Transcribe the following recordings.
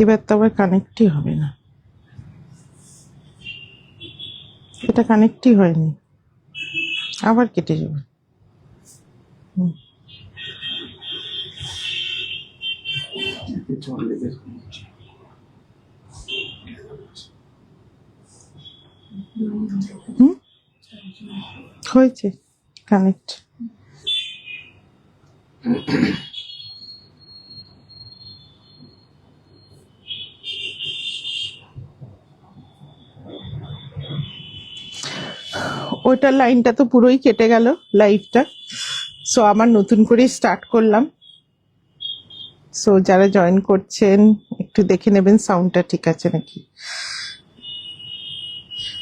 এবার তো আবার কানেক্টই হবে না, এটা কানেক্টই হয়নি, আবার কেটে যাবে। হয়েছে কানেক্ট। ওইটার লাইনটা তো পুরোই কেটে গেল লাইভটা। সো আমার নতুন করে স্টার্ট করলাম। সো যারা জয়েন করছেন একটু দেখে নেবেন সাউন্ডটা ঠিক আছে নাকি।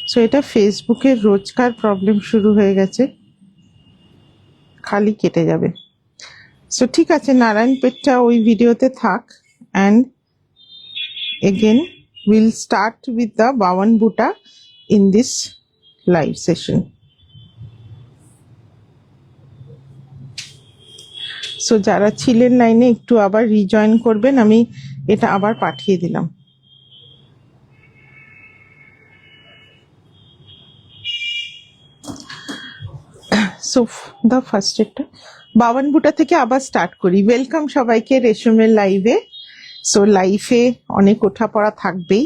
সো এটা ফেসবুকের রোজকার প্রবলেম শুরু হয়ে গেছে, খালি কেটে যাবে। সো ঠিক আছে, নারায়ণপেটটা ওই ভিডিওতে থাক, and again will start with the Bawan Buta in this live session. So যারা ছিলেন লাইনে একটু আবার রিজয়েন করবেন, আমি এটা আবার পাঠিয়ে দিলাম। সো দ্য ফার্স্ট একটা বাওয়ান বুটা থেকে আবার স্টার্ট করি। ওয়েলকাম সবাইকে রেশমের লাইভে। সো লাইফে অনেক ওঠা পড়া থাকবেই,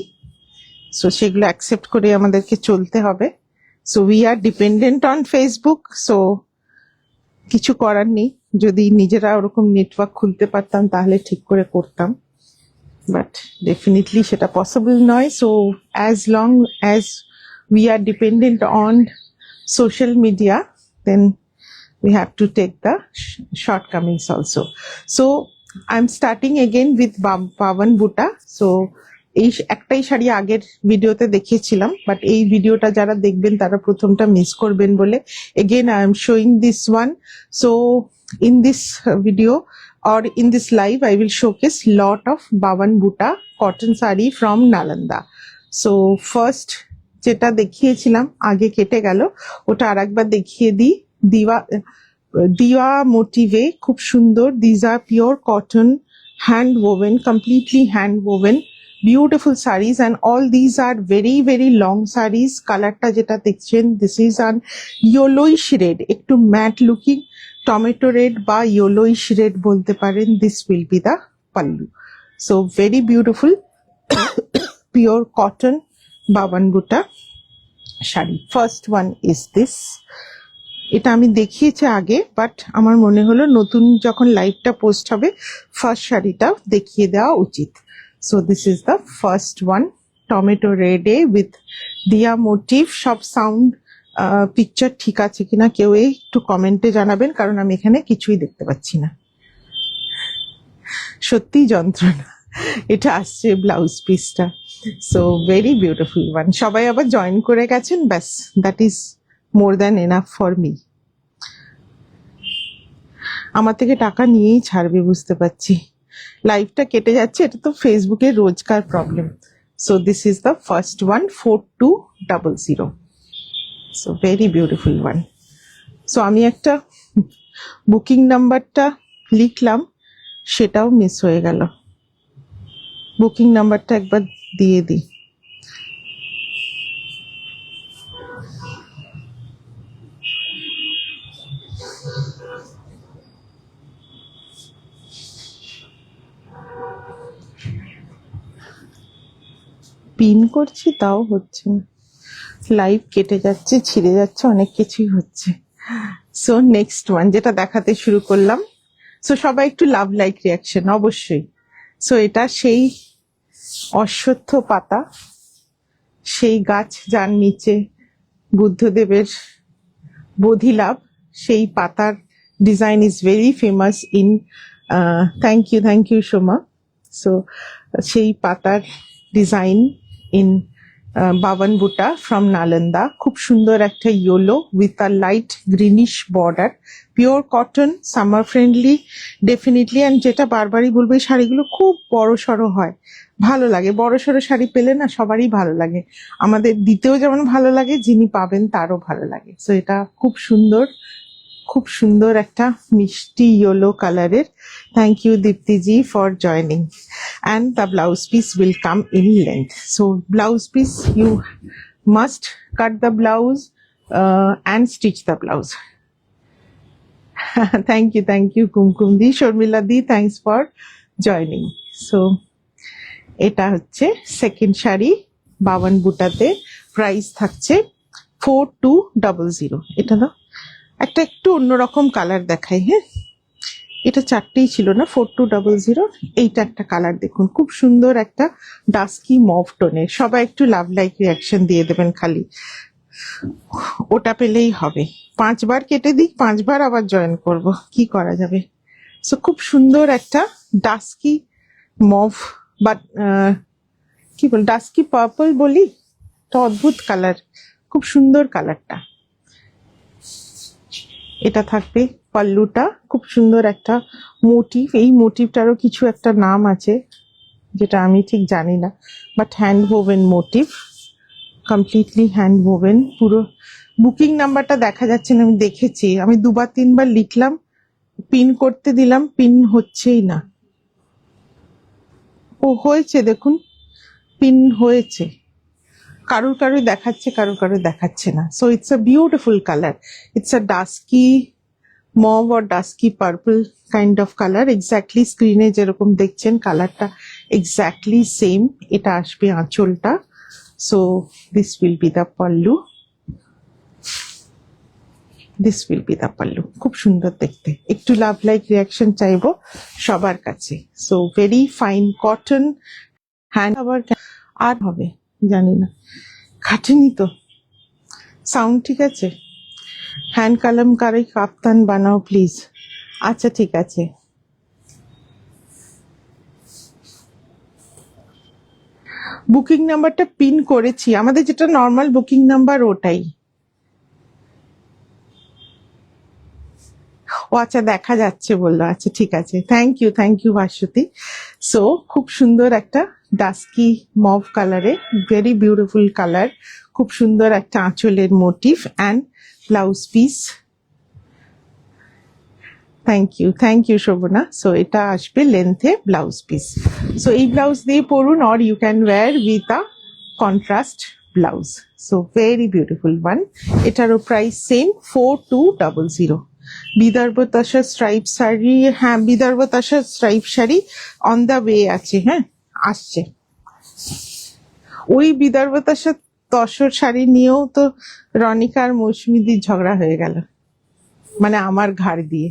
সো সেগুলো অ্যাকসেপ্ট করে আমাদেরকে চলতে হবে। So we are dependent on Facebook, so কিছু করার নেই। যদি নিজেরা ওরকম নেটওয়ার্ক খুলতে পারতাম তাহলে ঠিক করে করতাম, বাট ডেফিনেটলি সেটা পসিবল নয়। So as long as we are dependent on social media, then we have to take the shortcomings also. So I'm starting again with বাওয়ান Buta. So এই একটাই শাড়ি আগের ভিডিওতে দেখিয়েছিলাম, বাট এই ভিডিওটা যারা দেখবেন তারা প্রথমটা মিস করবেন বলে again I am showing this one. So in this video or in this live I will showcase lot of বাওয়ান বুটা cotton saree from Nalanda. So first যেটা দেখিয়েছিলাম আগে কেটে গেল, ওটা আরেকবার দেখিয়ে দিই। দিওয়া মোটিভে খুব সুন্দর, these are pure cotton, hand woven, completely hand woven, beautiful saris, and all these are very very long saris. কালারটা যেটা দেখছেন this is an yellowish red, একটু ম্যাট লুকিং টমেটো রেড বা ইয়েলোইশ রেড বলতে পারেন। This will be the pallu. So very beautiful pure cotton Bawan Buta শাড়ি। First one is this. এটা আমি দেখিয়েছি আগে, বাট আমার মনে হলো নতুন যখন লাইভটা পোস্ট হবে ফার্স্ট শাড়িটা দেখিয়ে দেওয়া উচিত। So this is the first one, tomato রেডে উইথ দিয়া মোটিভ। সব সাউন্ড পিকচার ঠিক আছে কিনা কেউ একটু কমেন্টে জানাবেন, কারণ আমি এখানে কিছুই দেখতে পাচ্ছি না, সত্যি যন্ত্রণা। এটা আসছে ব্লাউজ পিসটা। So very beautiful one. সবাই আবার জয়েন করে গেছেন, ব্যাস that is more than enough for me. আমার থেকে টাকা নিয়েই ছাড়বে বুঝতে পারছি, লাইভটা কেটে যাচ্ছে, এটা তো ফেসবুকের রোজকার problem. So this is the first one, 4200। So very beautiful one. So আমি একটা বুকিং নাম্বারটা লিখলাম, সেটাও মিস হয়ে গেল। বুকিং নাম্বারটা একবার দিয়ে দিই। পিন করছি তাও হচ্ছে না, লাইভ কেটে যাচ্ছে, ছিঁড়ে যাচ্ছে, অনেক কিছুই হচ্ছে। সো নেক্সট ওয়ান যেটা দেখাতে শুরু করলাম। সো সবাই একটু লাভ লাইক রিয়াকশন অবশ্যই। সো এটা সেই অশ্বত্থ পাতা, সেই গাছ যার নিচে বুদ্ধদেবের বোধিলাভ, সেই পাতার design is very famous in, thank you Soma. So সেই পাতার ডিজাইন ইন বাওয়ান বুটা ফ্রম নালন্দা। খুব সুন্দর একটা yellow with a light greenish border, pure cotton, summer friendly definitely. And যেটা বারবারই বলবো, এই শাড়িগুলো খুব বড় সড়ো হয়, ভালো লাগে। বড় সড়ো শাড়ি পেলে না সবারই ভালো লাগে, আমাদের দিতেও যেমন ভালো লাগে, যিনি পাবেন তারও ভালো লাগে। সো এটা খুব সুন্দর খুব সুন্দর একটা মিষ্টি ইয়েলো কালারের। Thank you Dipti ji for joining. And the blouse piece will come in length. So blouse piece you must cut the blouse and stitch the blouse. Thank you Kumkum di, Sharmila di, thanks for joining. So এটা হচ্ছে second sari 52 বুটাতে। Price থাকছে 4200। এটা না একটা একটু অন্যরকম colour দেখাই। হ্যাঁ, এটা চারটেই ছিল না, 4200। এইটা একটা কালার দেখুন, খুব সুন্দর একটা ডাস্কি মভ টোনের। সবাই একটু লাভ লাইক রিয়াকশন দিয়ে দেবেন, খালি ওটা পেলেই হবে। 5 বার কেটে দিই, 5 বার আবার জয়েন করব, কি করা যাবে। সো খুব সুন্দর একটা ডাস্কি মভ বা কি বল, ডাস্কি পার্পল বলি, একটা অদ্ভুত কালার, খুব সুন্দর কালারটা। এটা থাকবে পাল্লুটা, খুব সুন্দর একটা মোটিভ। এই মোটিভটারও কিছু একটা নাম আছে যেটা আমি ঠিক জানি না, but hand woven motif, completely hand woven. পুরো বুকিং নাম্বারটা দেখা যাচ্ছে না, আমি দেখেছি, আমি 2-3 বার লিখলাম, পিন করতে দিলাম, পিন হচ্ছেই না। ও হয়েছে, দেখুন পিন হয়েছে, কারুর কারুর দেখাচ্ছে, কারুর দেখাচ্ছে না। So it's a beautiful colour, it's a dusky mauve or dusky purple kind of colour. Exactly স্ক্রিনে যেরকম দেখছেন কালারটা এক্স্যাক্টলি সেম। এটা আসবে আঁচলটা। So this will be the pallu, this will be the pallu. খুব সুন্দর দেখতে, একটু লাভ লাইক রিয়াকশন চাইবো সবার কাছে। So very fine cotton hand. আবার আর হবে জানি না, কাটেনি তো। সাউন্ড ঠিক আছে? হ্যান্ড কালামকারী কাপ্তান বানাও প্লিজ। আচ্ছা ঠিক আছে। বুকিং নাম্বারটা পিন করেছি, আমাদের যেটা নর্মাল বুকিং নাম্বার ওটাই। ও আচ্ছা, দেখা যাচ্ছে বললো, আচ্ছা ঠিক আছে, থ্যাংক ইউ ভাস্বতী। সো খুব সুন্দর একটা ডাস্কি মভ কালারে, ভেরি বিউটিফুল কালার, খুব সুন্দর একটা আঁচলের motif and blouse piece. Thank you Shobhana. So এটা আসবে লেন্থে ব্লাউজ পিস। সো এই ব্লাউজ দিয়ে পরুন, or you can wear with a contrast blouse. So very beautiful one. এটারও price same 4200। Vidarbha tussar stripe sari, হ্যাঁ Vidarbha tussar stripe sari on the way আছে, হ্যাঁ আসছে। ওই বিদর্ভ তসর শাড়ি নিয়েও তো রনিকা আর মৌসুমীদির ঝগড়া হয়ে গেল, মানে আমার ঘাড় দিয়ে।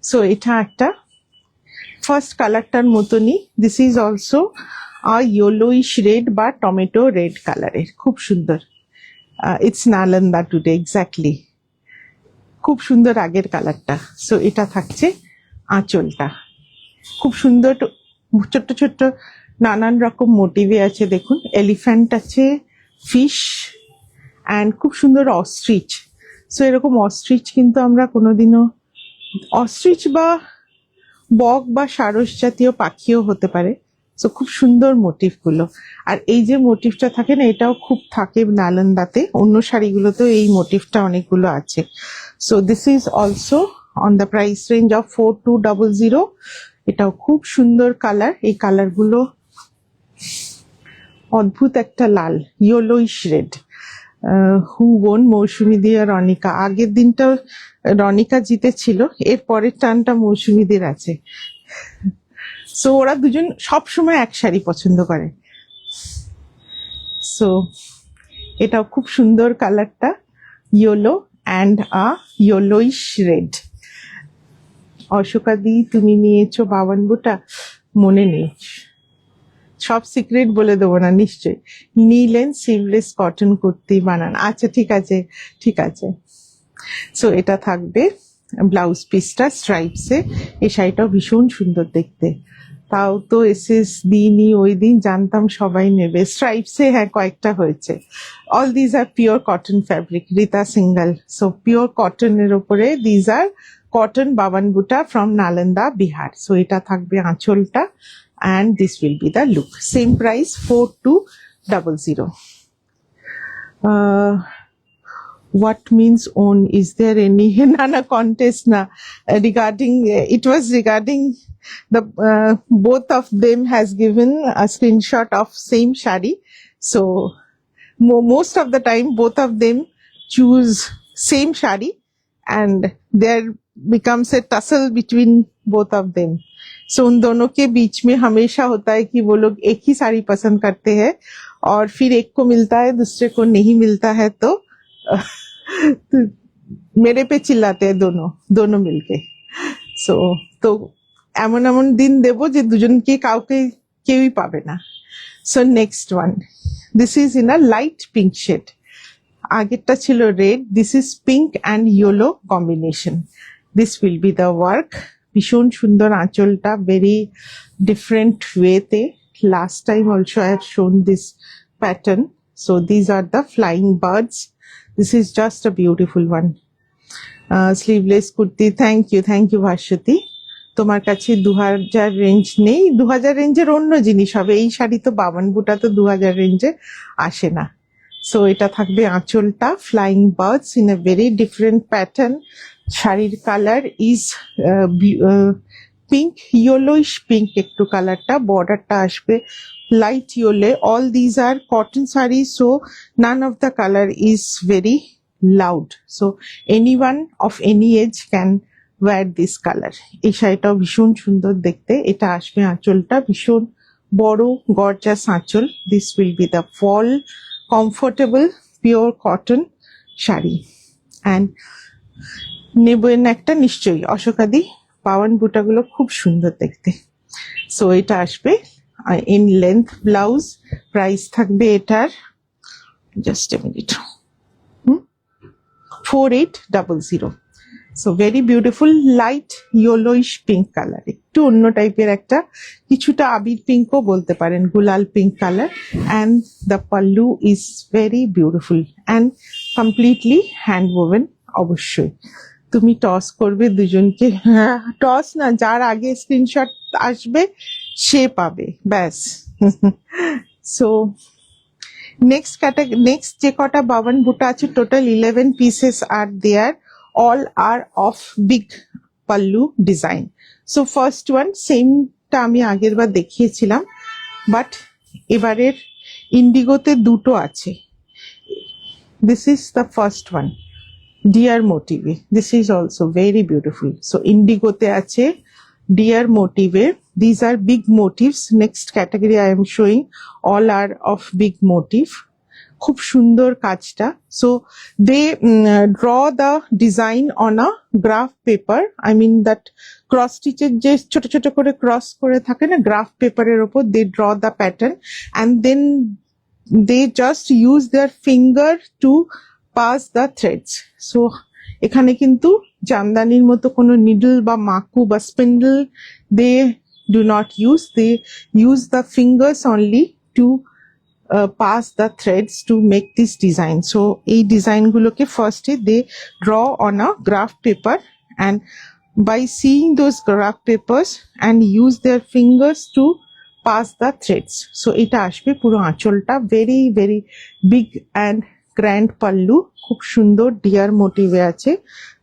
সো এটা একটা ফার্স্ট কালারটার মতনই, this is also a yellowish red বা টমেটো রেড কালারের, খুব সুন্দর। ইটস নালন্দা টুডে, এক্স্যাক্টলি খুব সুন্দর আগের কালারটা। সো এটা থাকছে আঁচলটা, খুব সুন্দর ছোট্ট ছোট্ট নানান রকম মোটিভে আছে, দেখুন এলিফ্যান্ট আছে, ফিশ অ্যান্ড খুব সুন্দর অস্ট্রিচ। সো এরকম অস্ট্রিচ কিন্তু আমরা কোনোদিনও, অস্ট্রিচ বা বক বা সারস জাতীয় পাখিও হতে পারে। সো খুব সুন্দর মোটিভগুলো। আর এই যে মোটিভটা থাকে না, এটাও খুব থাকে নালন্দাতে, অন্য শাড়িগুলোতেও এই মোটিভটা অনেকগুলো আছে। So this is also on the price range of 4200। এটাও খুব সুন্দর কালার। এই কালারগুলো অদ্ভুত একটা লাল, ইয়েলোইশ রেড। হু বোন মৌসুমী দি আর রনিকা, আগের দিনটা রনিকা জিতেছিল, এর পরের টানটা মৌসুমীদের আছে। সো ওরা দুজন সবসময় এক শাড়ি পছন্দ করে। সো এটাও খুব সুন্দর কালারটা, yellow and a yellowish red. Ashoka di তুমি নিয়েছো 52 বুটা, মনে নেই, সব সিক্রেট বলে দেবো না নিশ্চয়ই। নিলেন সিভলেস কটন কুর্তি বানান, আচ্ছা ঠিক আছে ঠিক আছে। সো এটা থাকবে ব্লাউজ পিসটা স্ট্রাইপসে। এই শাড়িটাও ভীষণ সুন্দর দেখতে, তাও তো এসএস দিনই ওই দিন জানতাম সবাই নেবে। স্ট্রাইপসে হ্যাঁ কয়েকটা হয়েছে। All these are pure cotton fabric, Rita single. So pure কটনের ওপরে দিজ আর কটন 52 বুটা ফ্রম নালন্দা বিহার। সো এটা থাকবে আঁচলটা and this will be the look. Same price 4200. what means own? Is there any nana contest na regarding it was regarding the both of them has given a screenshot of same shari. So most of the time both of them choose same shari and there becomes a tussle between both of them. So उन दोनों के बीच में हमेशा होता है कि वो लोग एक ही साड़ी पसंद करते हैं और फिर एक को मिलता है दूसरे को नहीं मिलता है तो मेरे पे चिल्लाते हैं दोनों मिलके. सो तो এমন এমন দিন দেবো যে দুজনকে কাউকে কেউই পাবে না. So next one, this is in a light pink shade. আগেরটা ছিল red, this is pink and yellow combination. This will be the work. ভীষণ সুন্দর আঁচলটা, ভেরি ডিফারেন্ট ওয়েতে. Last time also I have shown this pattern. So these are the flying birds. This is just a beautiful one. Sleeveless kurti. Thank you Bhaswati. তোমার কাছে 2000 range নেই, 2000 রেঞ্জের অন্য জিনিস হবে. এই শাড়ি তো 52 বুটা তো 2000 রেঞ্জে আসে না. সো এটা থাকবে আঁচলটা, flying birds in a very different pattern. শাড়ির colour is pink, yellowish pink একটু কালারটা. বর্ডারটা আসবে light yellow. All these are cotton sari, so none of the colour is very loud. So anyone of any age can wear this colour. এই শাড়িটাও ভীষণ সুন্দর দেখতে. এটা আসবে আঁচলটা, ভীষণ বড় গর্জাস আঁচল. This will be the full comfortable pure cotton sari. And নেবেন একটা নিশ্চয়ই অশোকাদি. পাওয়ান বুটাগুলো খুব সুন্দর দেখতে. সো এটা আসবে ইন লেন্থ ব্লাউজ. প্রাইস থাকবে এটার just a minute, 4800. So very beautiful light yellowish pink colour. একটু অন্য টাইপের একটা, কিছুটা আবির পিঙ্কও বলতে পারেন, গুলাল pink colour. And the pallu is very beautiful and completely hand oven. অবশ্যই তুমি টস করবে দুজনকে. হ্যাঁ, টস না, যার আগে স্ক্রিনশট আসবে সে পাবে, ব্যাস. সো নেক্সট যে কটা 52 বুটা আছে, total 11 pieces are there. All are of big pallu design. So first one, সেমটা আমি আগের বার দেখিয়েছিলাম, বাট এবারের ইন্ডিগোতে দুটো আছে. This is the first one, deer motive. This is also very beautiful. So ইন্ডিগোতে আছে deer motive. These are big motifs. Next category I am showing, all are of big motif. খুব সুন্দর কাজটা. So they draw the design on a graph paper. I mean that cross স্টিচের যে ছোট ছোট করে cross করে থাকে না, গ্রাফ পেপারের ওপর they draw the pattern and then they just use their finger to pass the threads. So এখানে কিন্তু জামদানির মতো কোনো নিডল বা মাকু বা spindle they do not use. They use the fingers only to pass the threads to make this design. So এই design গুলোকে ফার্স্টে they draw on a graph paper and by seeing those graph papers and use their fingers to pass the threads. So এটা আসবে পুরো আঁচলটা, very very big and grand pallu. খুব সুন্দর deer মোটিভে আছে.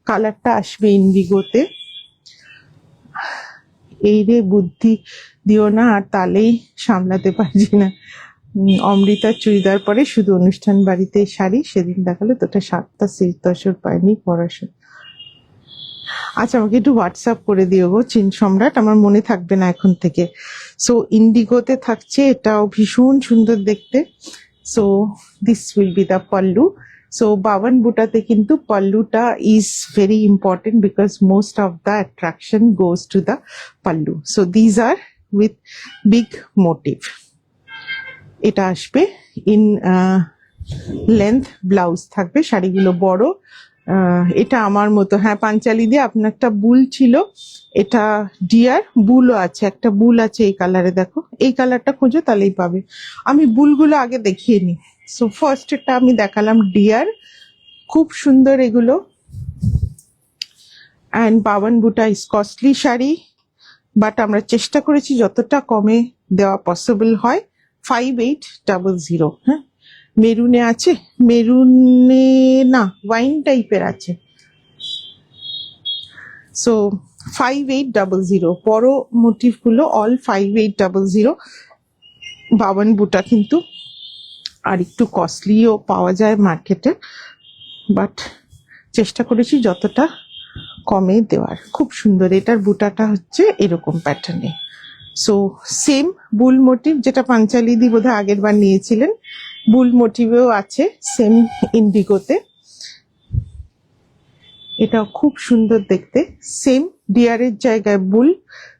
কালারটা আসবে ইন্ডিগোতে. এই রে বুদ্ধি দিও না, আর তালেই সামলাতে পারছি না. অমৃতার চুড়িদার পরে শুধু অনুষ্ঠান বাড়িতে শাড়ি, সেদিন দেখালো তোটা 7টা শীতশর পায়নি পড়াশোনা. আচ্ছা, আমাকে একটু হোয়াটসঅ্যাপ করে দিও গো চিন সম্রাট, আমার মনে থাকবে না এখন থেকে. সো ইন্ডিগোতে থাকছে, এটাও ভীষণ সুন্দর দেখতে. So this will be the pallu. So 52 বুটাতে কিন্তু পাল্লুটা is very important because most of the attraction goes to the pallu. So these are with big motif. এটা আসবে ইন লেন্থ ব্লাউজ থাকবে. শাড়িগুলো বড়. এটা আমার মতো, হ্যাঁ পাঞ্চালি দিয়ে আপনারটা বুল ছিল, এটা ডিয়ার বুলও আছে, একটা বুল আছে এই কালারে. দেখো এই কালারটা খোঁজো তাহলেই পাবে. আমি বুলগুলো আগে দেখিয়ে নি. সো ফার্স্ট এটা আমি দেখালাম ডিয়ার, খুব সুন্দর এগুলো. অ্যান্ড 52 বুটা ইজ কস্টলি শাড়ি, বাট আমরা চেষ্টা করেছি যতটা কমে দেওয়া পসিবল হয়. 5800. হ্যাঁ, মেরুনে আছে, মেরুনে না, ওয়াইন টাইপের আছে। সো 5800, বড় মোটিভ গুলো অল 5800। বাওয়ান বুটা কিন্তু আর একটু কস্টলিও পাওয়া যায় মার্কেটে, বাট চেষ্টা করেছি যতটা কমে দেওয়ার। খুব সুন্দর, এটার বুটাটা হচ্ছে এরকম প্যাটার্নে। সো সেম বুল মোটিভ, যেটা পাঞ্চালিদি বোধহয় আগের বার নিয়েছিলেন, বুল মোটিভেও আছে সেম ইন্ডিগোতে। এটা খুব সুন্দর দেখতে, সেম ডিয়ারের জায়গায় bull.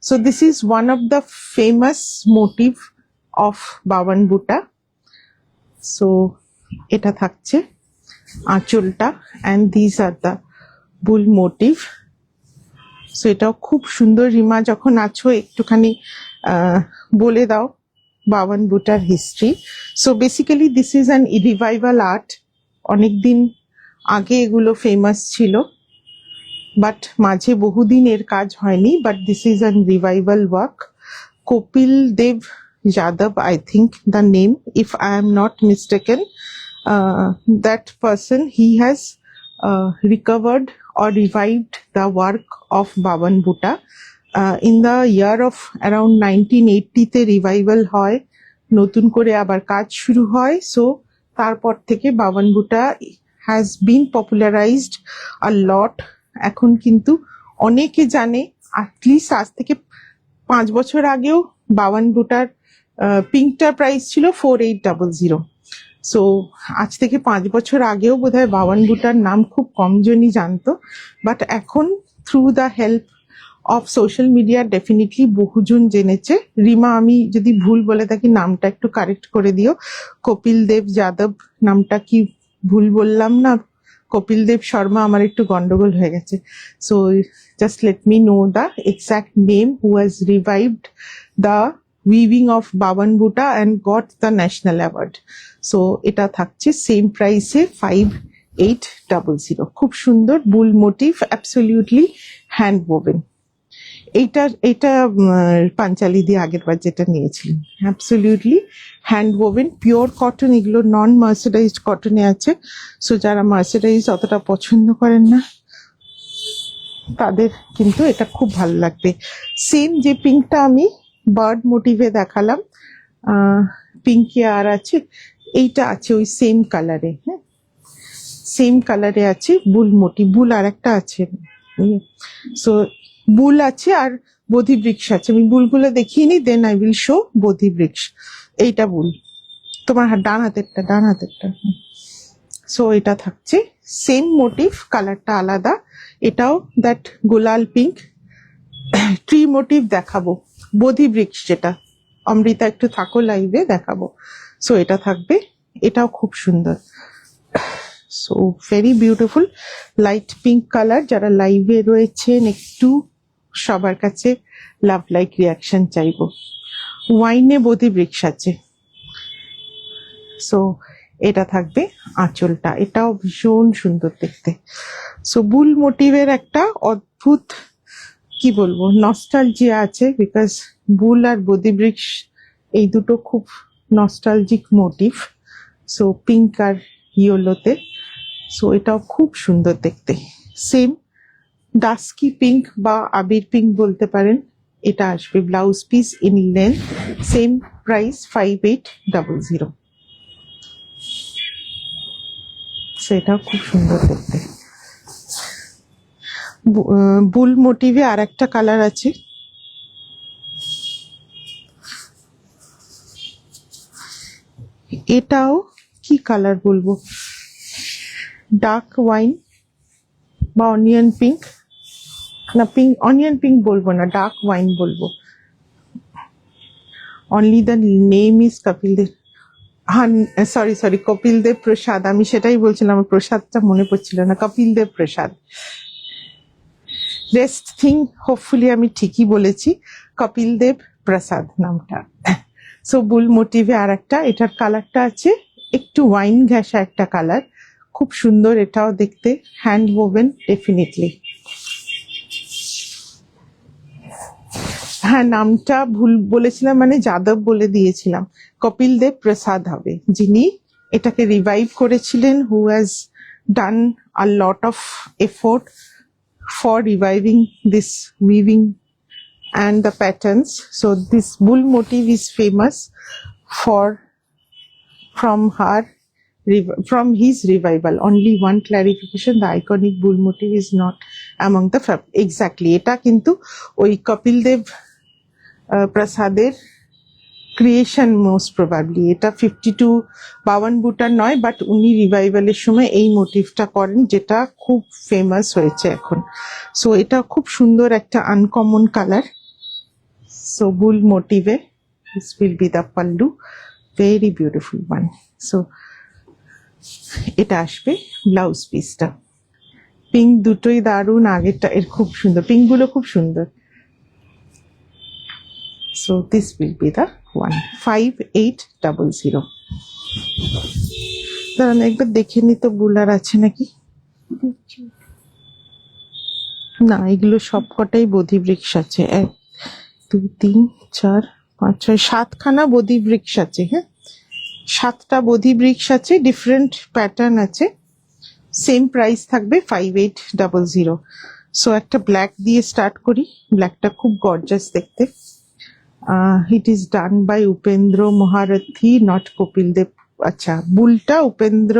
So this is one of the famous motif of Bawan Buta. So এটা থাকছে আঁচলটা, and this are the bull motif. So এটাও খুব সুন্দর। রিমা যখন আছো একটুখানি বলে দাও বাওয়ান বুটার history. So basically this is an revival art. অনেকদিন আগে এগুলো ফেমাস ছিল, বাট মাঝে বহুদিন এর কাজ হয়নি, but this is an revival work. Kapil Dev Yadav, I think the name, if I am not mistaken, that person, he has recovered or revived the work of Bawan Bhutta. In the year of around 1980 তে revival হয়, নতুন করে আবার কাজ শুরু হয়। So তারপর থেকে বাওয়ান বুটা হ্যাজ বিন পপুলারাইজড আ লট। এখন কিন্তু অনেকে জানে, অ্যাটলিস্ট আজ থেকে 5 বছর আগেও বাওয়ান বুটার পিঙ্কটার প্রাইস ছিল 4800। সো আজ থেকে 5 বছর আগেও বোধহয় বাওয়ান বুটার নাম খুব কম জনই জানতো, বাট এখন through the help of social media definitely বহুজন জেনেছে। রিমা, আমি যদি ভুল বলে থাকি নামটা একটু কারেক্ট করে দিও। কপিল দেব যাদব নামটা কি ভুল বললাম না? কপিল দেব শর্মা, আমার একটু গন্ডগোল হয়ে গেছে। So just let me know the exact name who has revived the weaving of Bawan Buta and got the national award. So এটা থাকছে সেম প্রাইসে 5800। খুব সুন্দর bull motif, absolutely hand woven. এটা পাঞ্চালি দিয়ে আগের বার যেটা নিয়েছিলেন, absolutely hand woven, pure cotton. এগুলো নন মার্সারাইজড কটনে আছে। সো যারা মার্সারাইজ অতটা পছন্দ করেন না, তাদের কিন্তু এটা খুব ভালো লাগবে। সেম যে পিঙ্কটা আমি বার্ড মোটিভে দেখালাম, পিঙ্কে আর আছে, এইটা আছে ওই সেম কালারে। হ্যাঁ, সেম কালারে আছে বুল মোটিভ। বুল আর একটা আছে। সো বুল আছে আর বোধি বৃক্ষ আছে। আমি বুলগুলো দেখিনি, দেন আই উইল শো বোধি বৃক্ষ। এইটা বুল, তোমার ডান হাতেরটা। সো এটা থাকছে সেম মোটিভ, কালারটা আলাদা। এটাও দ্যাট গোলাল পিঙ্ক। ট্রি মোটিভ দেখাবো, বোধি বৃক্ষ যেটা। অমৃতা একটু থাকো লাইভে, দেখাবো। সো এটা থাকবে, এটাও খুব সুন্দর। So very beautiful light pink colour. যারা লাইভে রয়েছেন একটু সবার কাছে লাভ লাইক রিয়াকশন চাইবো। ওয়াইনে বোধি বৃক্ষ আছে। সো এটা থাকবে আঁচলটা, এটাও ভীষণ সুন্দর দেখতে। সো বুল মোটিভের একটা অদ্ভুত কি বলবো নস্টালজিয়া আছে, বিকজ বুল আর বোধি বৃক্ষ এই দুটো খুব নস্টালজিক মোটিভ। সো পিঙ্ক আর ইয়েলোতে। সো এটাও খুব সুন্দর দেখতে। সেম ডাস্কি পিঙ্ক বা আবির পিঙ্ক বলতে পারেন। এটা আসবে blouse piece in length, same price 5800। সেটাও খুব সুন্দর দেখতে। বুল মোটিভে আর একটা কালার আছে, এটাও কি কালার বলবো, ডার্ক ওয়াইন বা অনিয়ন পিঙ্ক, না পিঙ্ক, অনিয়ন পিঙ্ক বলবো না, ডার্ক ওয়াইন বলবো। Only the name is Kapil Dev. হ্যাঁ, সরি কপিল দেব প্রসাদ, আমি সেটাই বলছিলাম, আমার প্রসাদটা মনে পড়ছিল না। কপিল দেব প্রসাদ। রেস্ট থিং হোপফুলি আমি ঠিকই বলেছি, কপিল দেব প্রসাদ নামটা। সো বুল মোটিভে আর একটা, এটার কালারটা আছে একটু ওয়াইন ঘেঁষা একটা কালার, খুব সুন্দর এটাও দেখতে। Hand woven definitely. হ্যাঁ, নামটা ভুল বলেছিলাম, মানে যাদব বলে দিয়েছিলাম। কপিল দেব প্রসাদ হবে যিনি এটাকে রিভাইভ করেছিলেন, who has done a lot of effort for reviving this weaving and the patterns. So this bull motif is famous for from his revival. Only one clarification, the iconic bull motif is not among the exactly এটা কিন্তু ওই কপিল দেব প্রসাদের creation most probably. এটা 52 বাওয়ান বুটার নয়, but উনি রিভাইভালের সময় এই মোটিভটা করেন, যেটা খুব ফেমাস হয়েছে এখন। সো এটা খুব সুন্দর একটা আনকমন কালার। সো বুল মোটিভে this will be the pallu, very beautiful one. So এটা আসবে ব্লাউজ পিসটা। পিঙ্ক দুটোই দারুণ, আগেরটা এর খুব সুন্দর, পিঙ্ক গুলো খুব সুন্দর। So this will be the one 5800। দাঁড়ান একবার দেখে নি তো বুলার আছে নাকি। না, এগুলো সব কটাই বোধি বৃক্ষ আছে। 1 2 3 4 5 6 7খানা বোধি বৃক্ষ আছে। হ্যাঁ, 7টা বোধি বৃক্ষ আছে, ডিফারেন্ট প্যাটার্ন আছে, সেম প্রাইস থাকবে 5800। সো একটা ব্ল্যাক দিয়ে স্টার্ট করি। ব্ল্যাকটা খুব গর্জাস দেখতে। It is done by Upendra Maharathi, not Kapil Dev। আচ্ছা, বুলটা উপেন্দ্র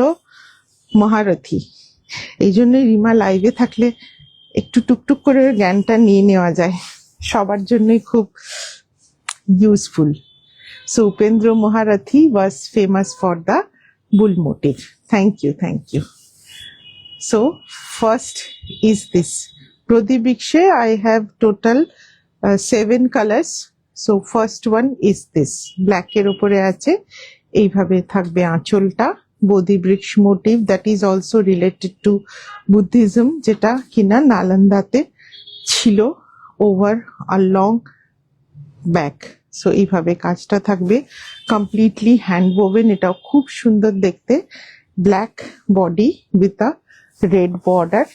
মহারথী। এই জন্য রিমা লাইভে থাকলে একটু টুকটুক করে জ্ঞানটা নিয়ে নেওয়া যায়, সবার জন্যই খুব useful. So Upendra Maharathi was famous for the bull motif. Thank you. So first is this প্রদীপিক্ষে। I have total 7 colors। So first one is this, black এর উপরে আছে, এইভাবে থাকবে আঁচলটা, বোধি বৃক্ষ motif, that is also related to Buddhism, যেটা কিনা নালন্দাতে ছিল over a long back. So এইভাবে কাজটা থাকবে, কমপ্লিটলি হ্যান্ড ওভেন। এটাও খুব সুন্দর দেখতে, black body with a red border,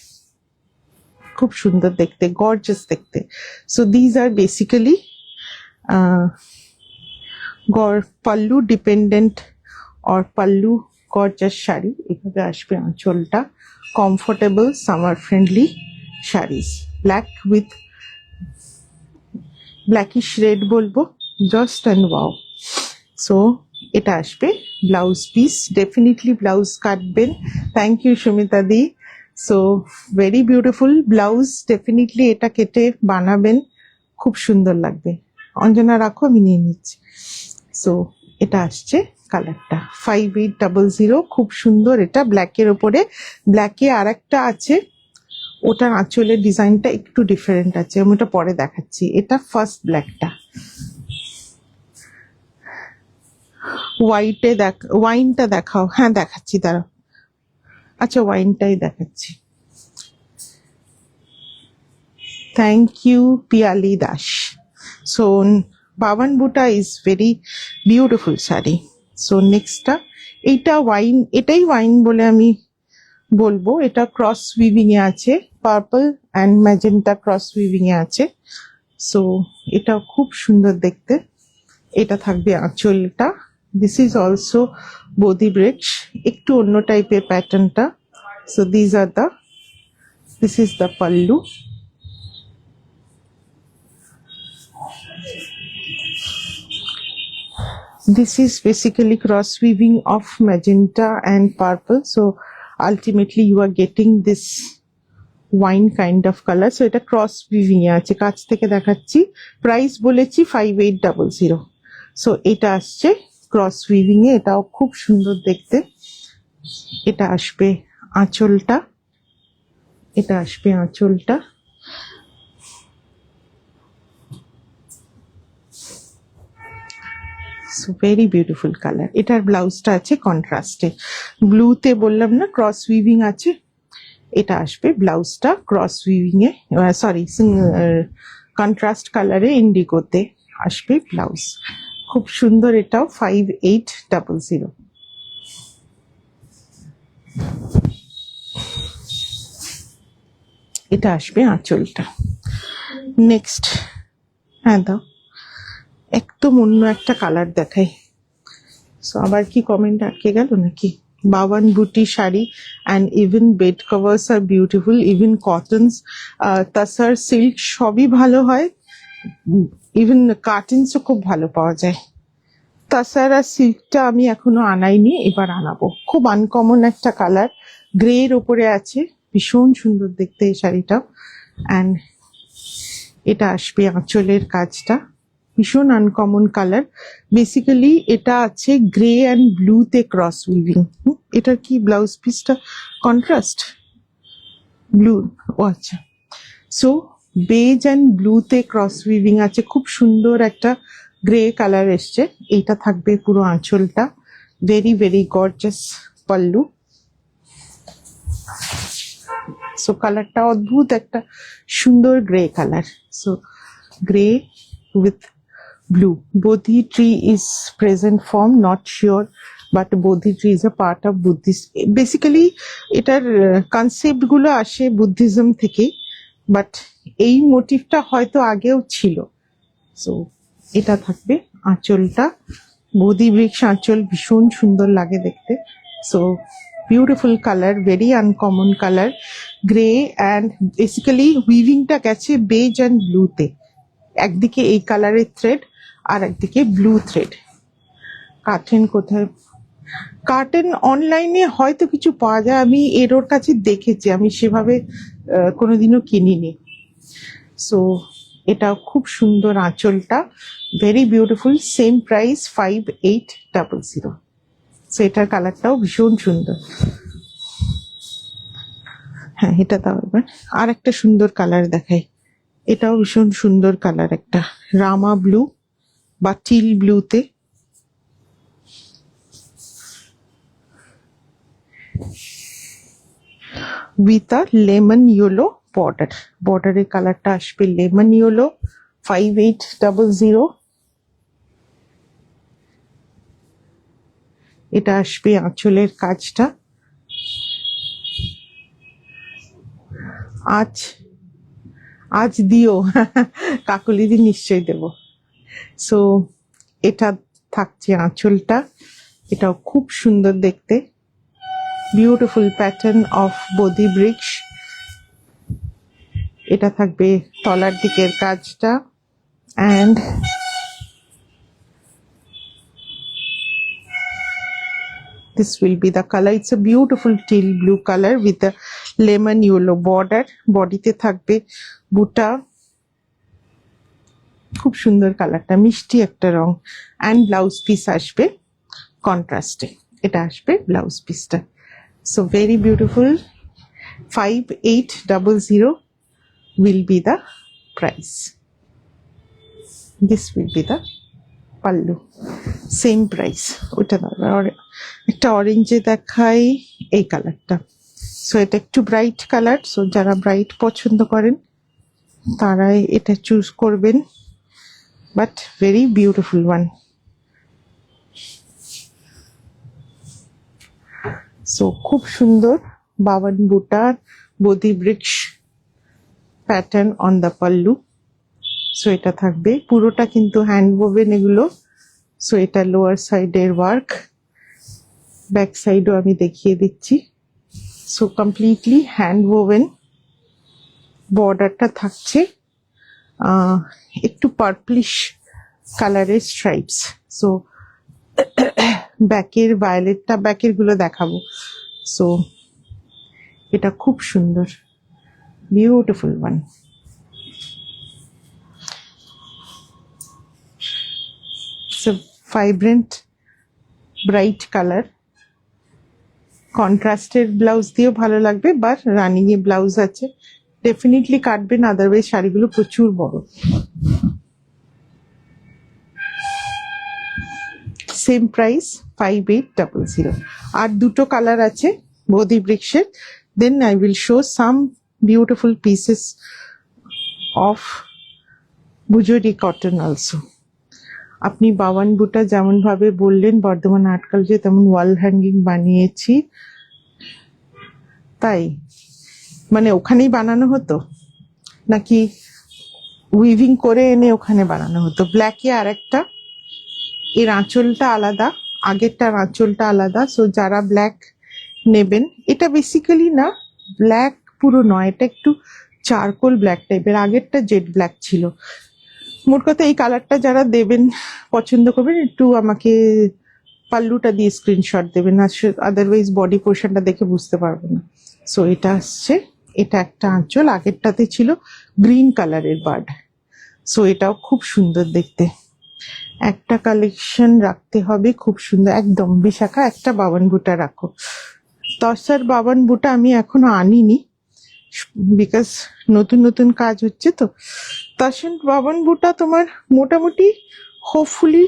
খুব সুন্দর দেখতে, গর্জাস দেখতে। So these are basically pallu dependent or pallu gorgeous sari. এভাবে আসবে আঁচলটা, comfortable summer friendly saris, black with blackish red বলবো, জাস্ট অ্যান্ড ওয়াও। সো এটা আসবে ব্লাউজ পিস, ডেফিনেটলি ব্লাউজ কাটবেন। থ্যাংক ইউ সুমিতা দি। So very beautiful blouse, definitely এটা কেটে বানাবেন, খুব সুন্দর লাগবে। অঞ্জনা রাখো, আমি নিয়ে নিচ্ছি। সো এটা আসছে কালারটা 5800, খুব সুন্দর। এটা ব্ল্যাকের ওপরে, ব্ল্যাকে আর একটা আছে, ওটার আঁচলের ডিজাইনটা একটু ডিফারেন্ট আছে, আমি ওটা পরে দেখাচ্ছি। এটা ফার্স্ট ব্ল্যাকটা। হোয়াইটে ওয়াইনটা দেখাও। হ্যাঁ দেখাচ্ছি, দাঁড়াও। আচ্ছা, ওয়াইনটাই দেখাচ্ছি। Thank you Piyali Das. So Bawan Buta is very beautiful sari. So নেক্সটটা এইটা ওয়াইন, এটাই ওয়াইন বলে আমি বলবো। এটা ক্রস উইভিং এ আছে, purple and magenta cross weaving এ আছে। সো এটা খুব সুন্দর দেখতে। এটা থাকবে আঁচলটা, দিস ইজ অলসো বোধি বৃক্ষ, একটু অন্য টাইপের প্যাটার্নটা। So this is the pallu. This is basically cross weaving of magenta and purple. So ultimately you are getting this wine kind of color. So এটা cross weaving এ আছে, কাছ থেকে দেখাচ্ছি। প্রাইস বলেছি 5800। সো এটা আসছে ক্রস উইভিং এ, এটাও খুব সুন্দর দেখতে। এটা আসবে আঁচলটা, ভেরি বিউটিফুল কালার। এটার ব্লাউজটা আছে কন্ট্রাস্টে, ব্লুতে বললাম না ক্রস উইভিং আছে, এটা আসবে ব্লাউজটা ক্রস উইভিং এ, সরি কন্ট্রাস্ট কালারে, ইন্ডিগোতে আসবে ব্লাউজ, খুব সুন্দর। এটাও 5800। এটা আসবে আঁচলটা। নেক্সট, হ্যাঁ দাও, একদম অন্য একটা কালার দেখাই। সো আবার কি কমেন্ট আটকে গেল নাকি? Bawan Buti sari, and even bed covers are beautiful, even cottons, tussar silk সবই ভালো হয়, ইভেন কার্টেন্সও খুব ভালো পাওয়া যায়। তাছাড়া সিল্কটা আমি এখনো আনাইনি, এবার আনাবো। খুব আনকমন একটা কালার, গ্রে এর ওপরে আছে, ভীষণ সুন্দর দেখতে এই শাড়িটা। অ্যান্ড এটা আসবে আঁচলের কাজটা, ভীষণ আনকমন কালার। বেসিক্যালি এটা আছে গ্রে অ্যান্ড ব্লুতে ক্রস উইভিং। এটা কি ব্লাউজ পিসটা কন্ট্রাস্ট ব্লু? ও আচ্ছা, সো বেজ অ্যান্ড ব্লুতে ক্রস উইভিং আছে, খুব সুন্দর একটা গ্রে কালার এসছে। এইটা থাকবে পুরো আঁচলটা, very very gorgeous pallu. So কালারটা অদ্ভুত একটা সুন্দর grey colour, so grey with blue. Bodhi tree is present form, not sure, but Bodhi tree is a part of Buddhist. Basically, এটার কনসেপ্ট গুলো আসে বুদ্ধিজম থেকে, বাট এই মোটিভটা হয়তো আগেও ছিল। সো এটা থাকবে আঁচলটা, বোধি বৃক্ষ আঁচল, ভীষণ সুন্দর লাগে দেখতে। So beautiful colour, very uncommon colour, grey and basically উইভিংটা গেছে বেজ অ্যান্ড ব্লুতে। একদিকে এই কালারের থ্রেড আর একদিকে ব্লু থ্রেড। কার্টেন কোথায়? কার্টেন অনলাইনে হয়তো কিছু পাওয়া যায়, আমি এর ওর কাছে দেখেছি, আমি সেভাবে কোনোদিনও কিনিনি। সো এটা খুব সুন্দর আঁচলটা, very beautiful, same price 5800। So এটার কালারটাও ভীষণ সুন্দর। হ্যাঁ, এটা তাও এবার আর একটা সুন্দর কালার দেখাই। এটাও ভীষণ সুন্দর কালার, একটা রামা ব্লু বা টিল ব্লুতে। With a lemon yellow border, বর্ডারের কালারটা আসবে লেমন ইয়েলো, 5800। এটা আসবে আঁচলের কাজটা। আজ আজ দিও কাকলিদি নিশ্চয়ই দেব। সো এটা থাকছে আঁচলটা, এটাও খুব সুন্দর দেখতে, বিউটিফুল প্যাটার্ন অফ বোধি বৃক্ষ। এটা থাকবে তলার দিকের কাজটা, and this will be the color. It's a beautiful teal blue color with a lemon yellow border. বডিতে থাকবে বুটা, খুব সুন্দর কালারটা, মিষ্টি একটা রং। অ্যান্ড ব্লাউজ পিস আসবে কন্ট্রাস্টে, এটা আসবে ব্লাউজ পিসটা। So very beautiful, 5800 will be the price. This will be the pallu, same price. ওটা একটা অরেঞ্জে দেখাই, এই কালারটা। সো এটা একটু ব্রাইট কালার, সো যারা ব্রাইট পছন্দ করেন তারাই এটা চুজ করবেন, but very beautiful one. So খুব সুন্দর বাওয়ান বুটার বোধি বৃক্ষ pattern on the pallu. So এটা থাকবে পুরোটা কিন্তু হ্যান্ড ওভেন এগুলো। সো এটা লোয়ার সাইডের ওয়ার্ক, ব্যাক সাইডও আমি দেখিয়ে দিচ্ছি। So completely hand oven. বর্ডারটা থাকছে একটু পার্পলিশ কালারের স্ট্রাইপস। সো ব্যাকের ভায়োলেটটা, ব্যাকের গুলো দেখাবো। সো এটা খুব সুন্দর, beautiful one. Vibrant bright colour, কন্ট্রাস্টের ব্লাউজ দিয়েও ভালো লাগবে, বাট রানিং এ ব্লাউজ আছে, ডেফিনেটলি কাটবেন, আদারওয়াইজ শাড়িগুলো প্রচুর বড়। Same price 5800। আর দুটো কালার আছে বোধি বৃক্ষের। Then I will show some beautiful pieces of বুজরি কটন অলসো। আপনি বাওয়ান বুটা যেমন ভাবে বললেন বর্ধমান আর্ট কালচারে, তেমন ওয়াল হ্যাঙ্গিং বানিয়েছি। তাই মানে ওখানেই বানানো হতো নাকি উইভিং করে এনে ওখানে বানানো হতো? ব্ল্যাকে আর একটা, এর আঁচলটা আলাদা আগেরটার আঁচলটা আলাদা। সো যারা ব্ল্যাক নেবেন, এটা বেসিক্যালি না ব্ল্যাক পুরো নয়, এটা একটু চারকোল ব্ল্যাক টাইপের, আগেরটা জেড ব্ল্যাক ছিল। মোট কথা এই কালারটা যারা দেবেন পছন্দ করবেন, একটু আমাকে পাল্লুটা দিয়ে স্ক্রিনশট দেবেন, আদারওয়াইজ বডি পোর্শনটা দেখে বুঝতে পারবো না। সো এটা আসছে, এটা একটা আঁচল, আগেরটাতে ছিল গ্রিন কালারের বার্ড। সো এটাও খুব সুন্দর দেখতে। একটা কালেকশন রাখতে হবে, খুব সুন্দর একদম। বিশাখা একটা বাবান বুটা রাখো। তসার বাবান বুটা আমি এখনো আনিনি, বিকজ নতুন নতুন কাজ হচ্ছে তো। তসর বাবান বুটা তোমার মোটামুটি হোপফুলি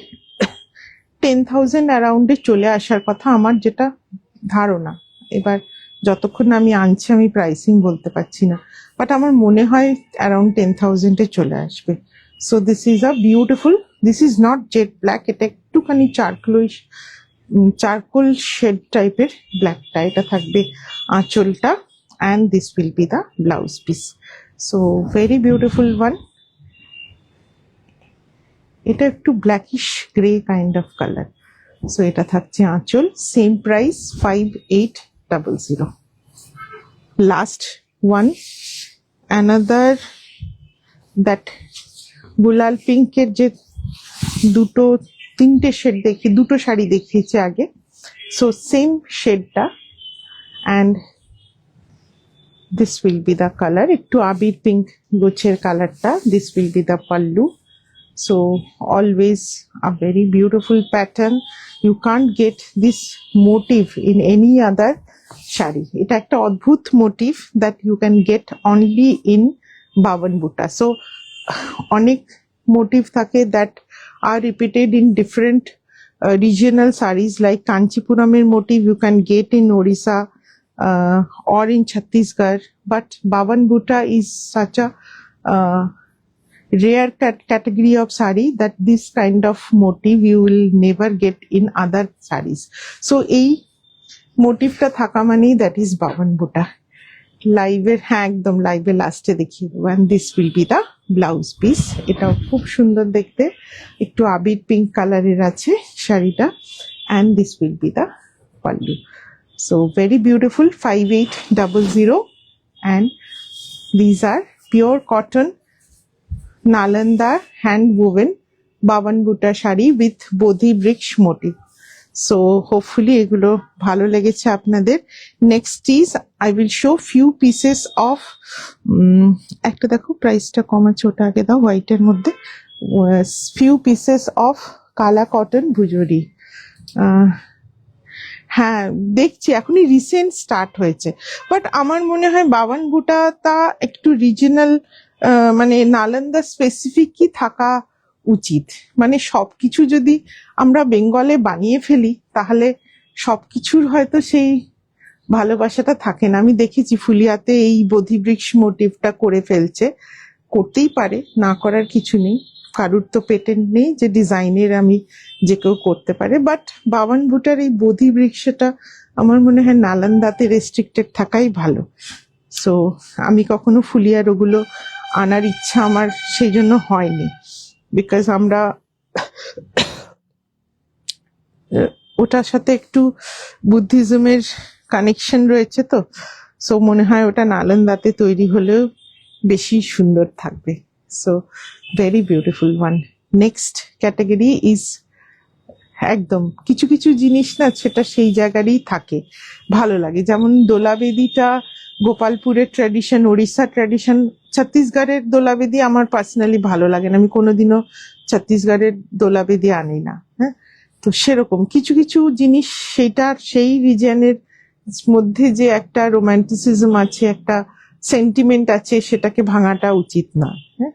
10,000 অ্যারাউন্ডে চলে আসার কথা, আমার যেটা ধারণা। এবার যতক্ষণ না আমি আনছি আমি প্রাইসিং বলতে পারছি না, বাট আমার মনে হয় অ্যারাউন্ড 10,000-এ চলে আসবে। So this is a beautiful, this is not jet black, এটা একটুখানি চারকোল শেড টাইপের ব্ল্যাকটা। এটা থাকবে আঁচলটা, and this will be the blouse piece. So very beautiful one. এটা একটু blackish grey kind of colour. So এটা থাকছে আঁচল, same price 5800। Last one, another that gulal পিঙ্কের যে তিনটে শেড দুটো শাড়ি দেখিয়েছে আগে। সো সেম শেডটা, and this will be the colour, একটু আবির পিঙ্ক গোছের কালারটা। This will be the pallu. So always a very beautiful pattern. You can't get this motif in any other shari. এটা একটা অদ্ভুত motif that you can get only in Baban বুটা। So অনেক motif থাকে that are repeated in different regional saris, like Kanchipuram's motif you can get in Orissa or in Chhattisgarh, but Baban Butta is such a rare category of sari that this kind of motif you will never get in other saris. So এই মোটিভটা থাকা মানেই that is Baban বুটা। লাইভের, হ্যাঁ একদম লাইভে লাস্টে দেখিয়ে দেবো। And this will be the blouse piece. এটাও খুব সুন্দর দেখতে, একটু আবির পিঙ্ক কালারের আছে শাড়িটা, and this will be the pallu. So very beautiful, 5800, and these are pure cotton Nalanda hand woven Baban বুটা শাড়ি উইথ বোধি বৃক্ষ মোটিভ। সো হোপফুলি এগুলো ভালো লেগেছে আপনাদের। Next is I will show few pieces of, একটা দেখো প্রাইসটা কম আছে, ওটা আগে দাও, হোয়াইটের মধ্যে। Few pieces of kala cotton ভুজুরি। হ্যাঁ দেখছি, এখনই রিসেন্ট স্টার্ট হয়েছে, বাট আমার মনে হয় বাবান বুটাটা একটু রিজিনাল, মানে নালন্দা স্পেসিফিক কি থাকা উচিত। মানে সবকিছু যদি আমরা বেঙ্গলে বানিয়ে ফেলি তাহলে সবকিছুর হয়তো সেই ভালোবাসাটা থাকে না। আমি দেখেছি ফুলিয়াতে এই বোধিবৃক্ষ মোটিভটা করে ফেলছে, করতেই পারে, না করার কিছু নেই, কারুর তো পেটেন্ট নেই যে ডিজাইনের আমি যে কেউ করতে পারে। বাট বাবান বুটার এই বোধিবৃক্ষটা আমার মনে হয় নালন্দাতে রেস্ট্রিক্টেড থাকাই ভালো। সো আমি কখনো ফুলিয়ার ওগুলো আনার ইচ্ছা আমার সেই জন্য হয়নি, বিকজ আমরা ওটার সাথে একটু বুদ্ধিজমের কানেকশন রয়েছে তো। সো মনে হয় ওটা নালন্দাতে তৈরি হলেও বেশি সুন্দর থাকবে। So very beautiful one. Next category is একদম কিছু কিছু জিনিস না সেটা সেই জায়গারই থাকে, ভালো লাগে। যেমন দোলাবেদিটা গোপালপুরের ট্র্যাডিশন, ওড়িশা ট্র্যাডিশন। ছত্তিশগড়ের দোলাবেদি আমার পার্সোনালি ভালো লাগে না, আমি কোনোদিনও ছত্তিশগড়ের দোলাবেদি আনি না। হ্যাঁ, তো সেরকম কিছু কিছু জিনিস সেইটার সেই রিজিয়নের মধ্যে যে একটা রোম্যান্টিসিজম আছে, একটা সেন্টিমেন্ট আছে, সেটাকে ভাঙাটা উচিত না। হ্যাঁ,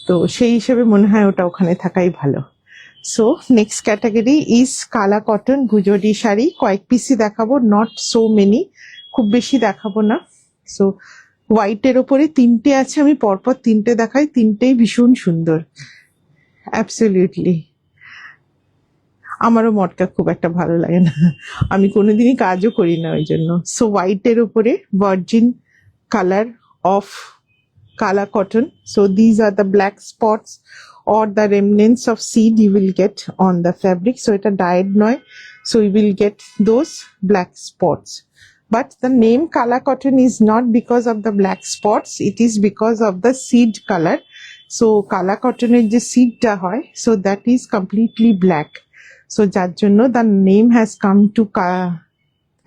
তো সেই হিসেবে মনে হয় ওটা ওখানে থাকাই ভালো। সো নেক্সট ক্যাটাগরি ইজ কালা কটন ভুজরি শাড়ি। কয়েক পিসই দেখাবো, নট সো মেনি, খুব বেশি দেখাবো না। সো হোয়াইটের ওপরে তিনটে আছে, আমি পরপর তিনটে দেখাই, তিনটেই ভীষণ সুন্দর, অ্যাবসলিউটলি। আমারও মটকা খুব একটা ভালো লাগে না, আমি কোনোদিনই কাজও করি না ওই জন্য। সো হোয়াইটের ওপরে virgin colour of kala cotton. So these are the black spots or the remnants of seed you will get on the fabric. So এটা dyed নয়, so you will get those black spots. But the name Kala cotton is not because of the black spots, it is because of the seed color. So Kala cotton এর যে seedটা হয়, so that is completely black. So যার জন্য the name has come to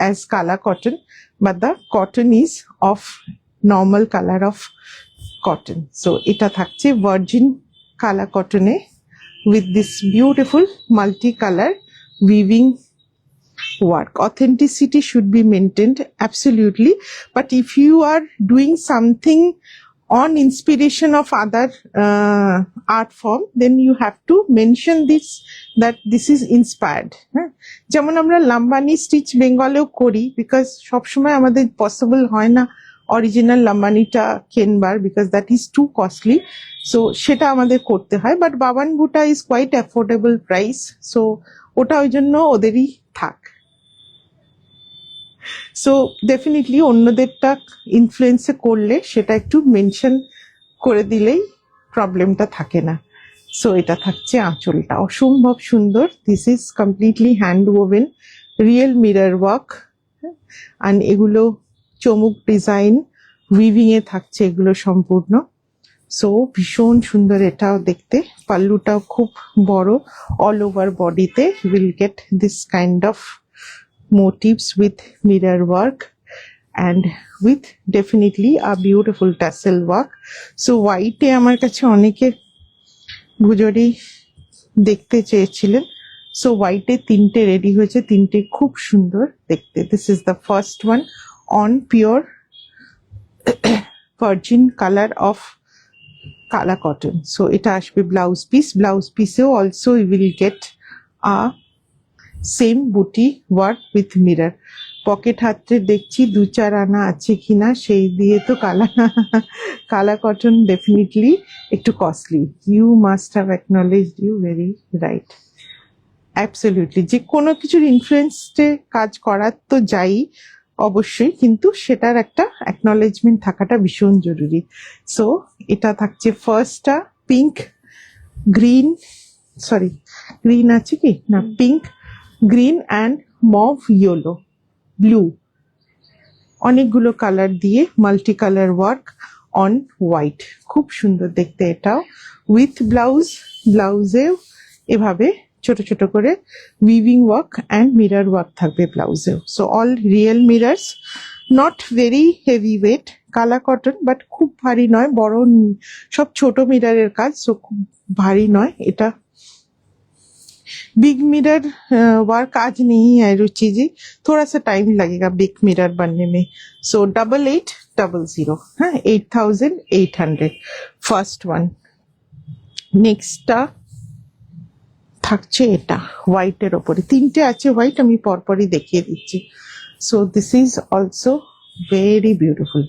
as Kala cotton, but the cotton is of normal color of cotton. So এটা থাকছে virgin Kala cotton A with this beautiful multi-color weaving work. Authenticity should be maintained, absolutely. But if you are doing something on inspiration of other art form, then you have to mention this, that this is inspired. যেমন আমরা Lambani stitch বেঙ্গলেও করি, because সবসময় আমাদের possible হয় না original লাম্বানিটা কেনবার, because that is too costly, so সেটা আমাদের করতে হয়। But Bawan Buta is quite affordable price, so ওটা ওই জন্য ওদেরই থাক। সো ডেফিনেটলি অন্যদেরটা ইনফ্লুয়েন্সে করলে সেটা একটু মেনশন করে দিলেই প্রবলেমটা থাকে না। সো এটা থাকছে আঁচলটা, অসম্ভব সুন্দর। This is completely hand oven real mirror work, and এগুলো চমুক ডিজাইন উইভিং এ থাকছে এগুলো সম্পূর্ণ। সো ভীষণ সুন্দর এটাও দেখতে। পাল্লুটাও খুব বড়, অল ওভার বডিতে will get this kind of motifs with mirror work and with definitely a beautiful tassel work. So white এ আমার কাছে অনেকে ভুজরি দেখতে চেয়েছিলেন, সো হোয়াইটে তিনটে রেডি হয়েছে, তিনটে খুব সুন্দর দেখতে। This is the first one on pure virgin colour of kala cotton. So এটা আসবে ব্লাউজ পিস, ব্লাউজ পিসেও also you will get a same buti work with mirror. Pocket হাতে দেখছি 2-4 আনা আছে কিনা, সেই দিয়ে তো কালা কটন ডেফিনেটলি একটু কস্টলি। You must have acknowledged, you very right, absolutely. যে কোনো কিছুর ইনফ্লুয়েন্সে কাজ করার তো যাই অবশ্যই, কিন্তু সেটার একটা অ্যাকনলেজমেন্ট থাকাটা ভীষণ জরুরি। সো এটা থাকছে ফার্স্টটা পিঙ্ক গ্রিন, সরি গ্রিন আছে কি না, pink green and mauve yellow blue, অনেকগুলো কালার দিয়ে multi colour work on white, খুব সুন্দর দেখতে এটাও। উইথ ব্লাউজ, ব্লাউজেও এভাবে ছোট ছোট করে weaving work and mirror work থাকবে ব্লাউজেও। So all real mirrors, not very heavy weight, kala cotton, but খুব ভারী নয়, বড় সব ছোট মিররের কাজ, সো খুব ভারী নয় এটা। बिग मिरर वर्क आज नहीं है रुचि जी, थोड़ा सा टाइम लगेगा बिग मिरर बनने में। सो 8800, हाँ 8800 फर्स्ट वन। নেক্সটটা থাকছে এটা হোয়াইটের ওপরে, তিনটে আছে হোয়াইট, আমি পরপরই দেখিয়ে দিচ্ছি। So this is also very beautiful,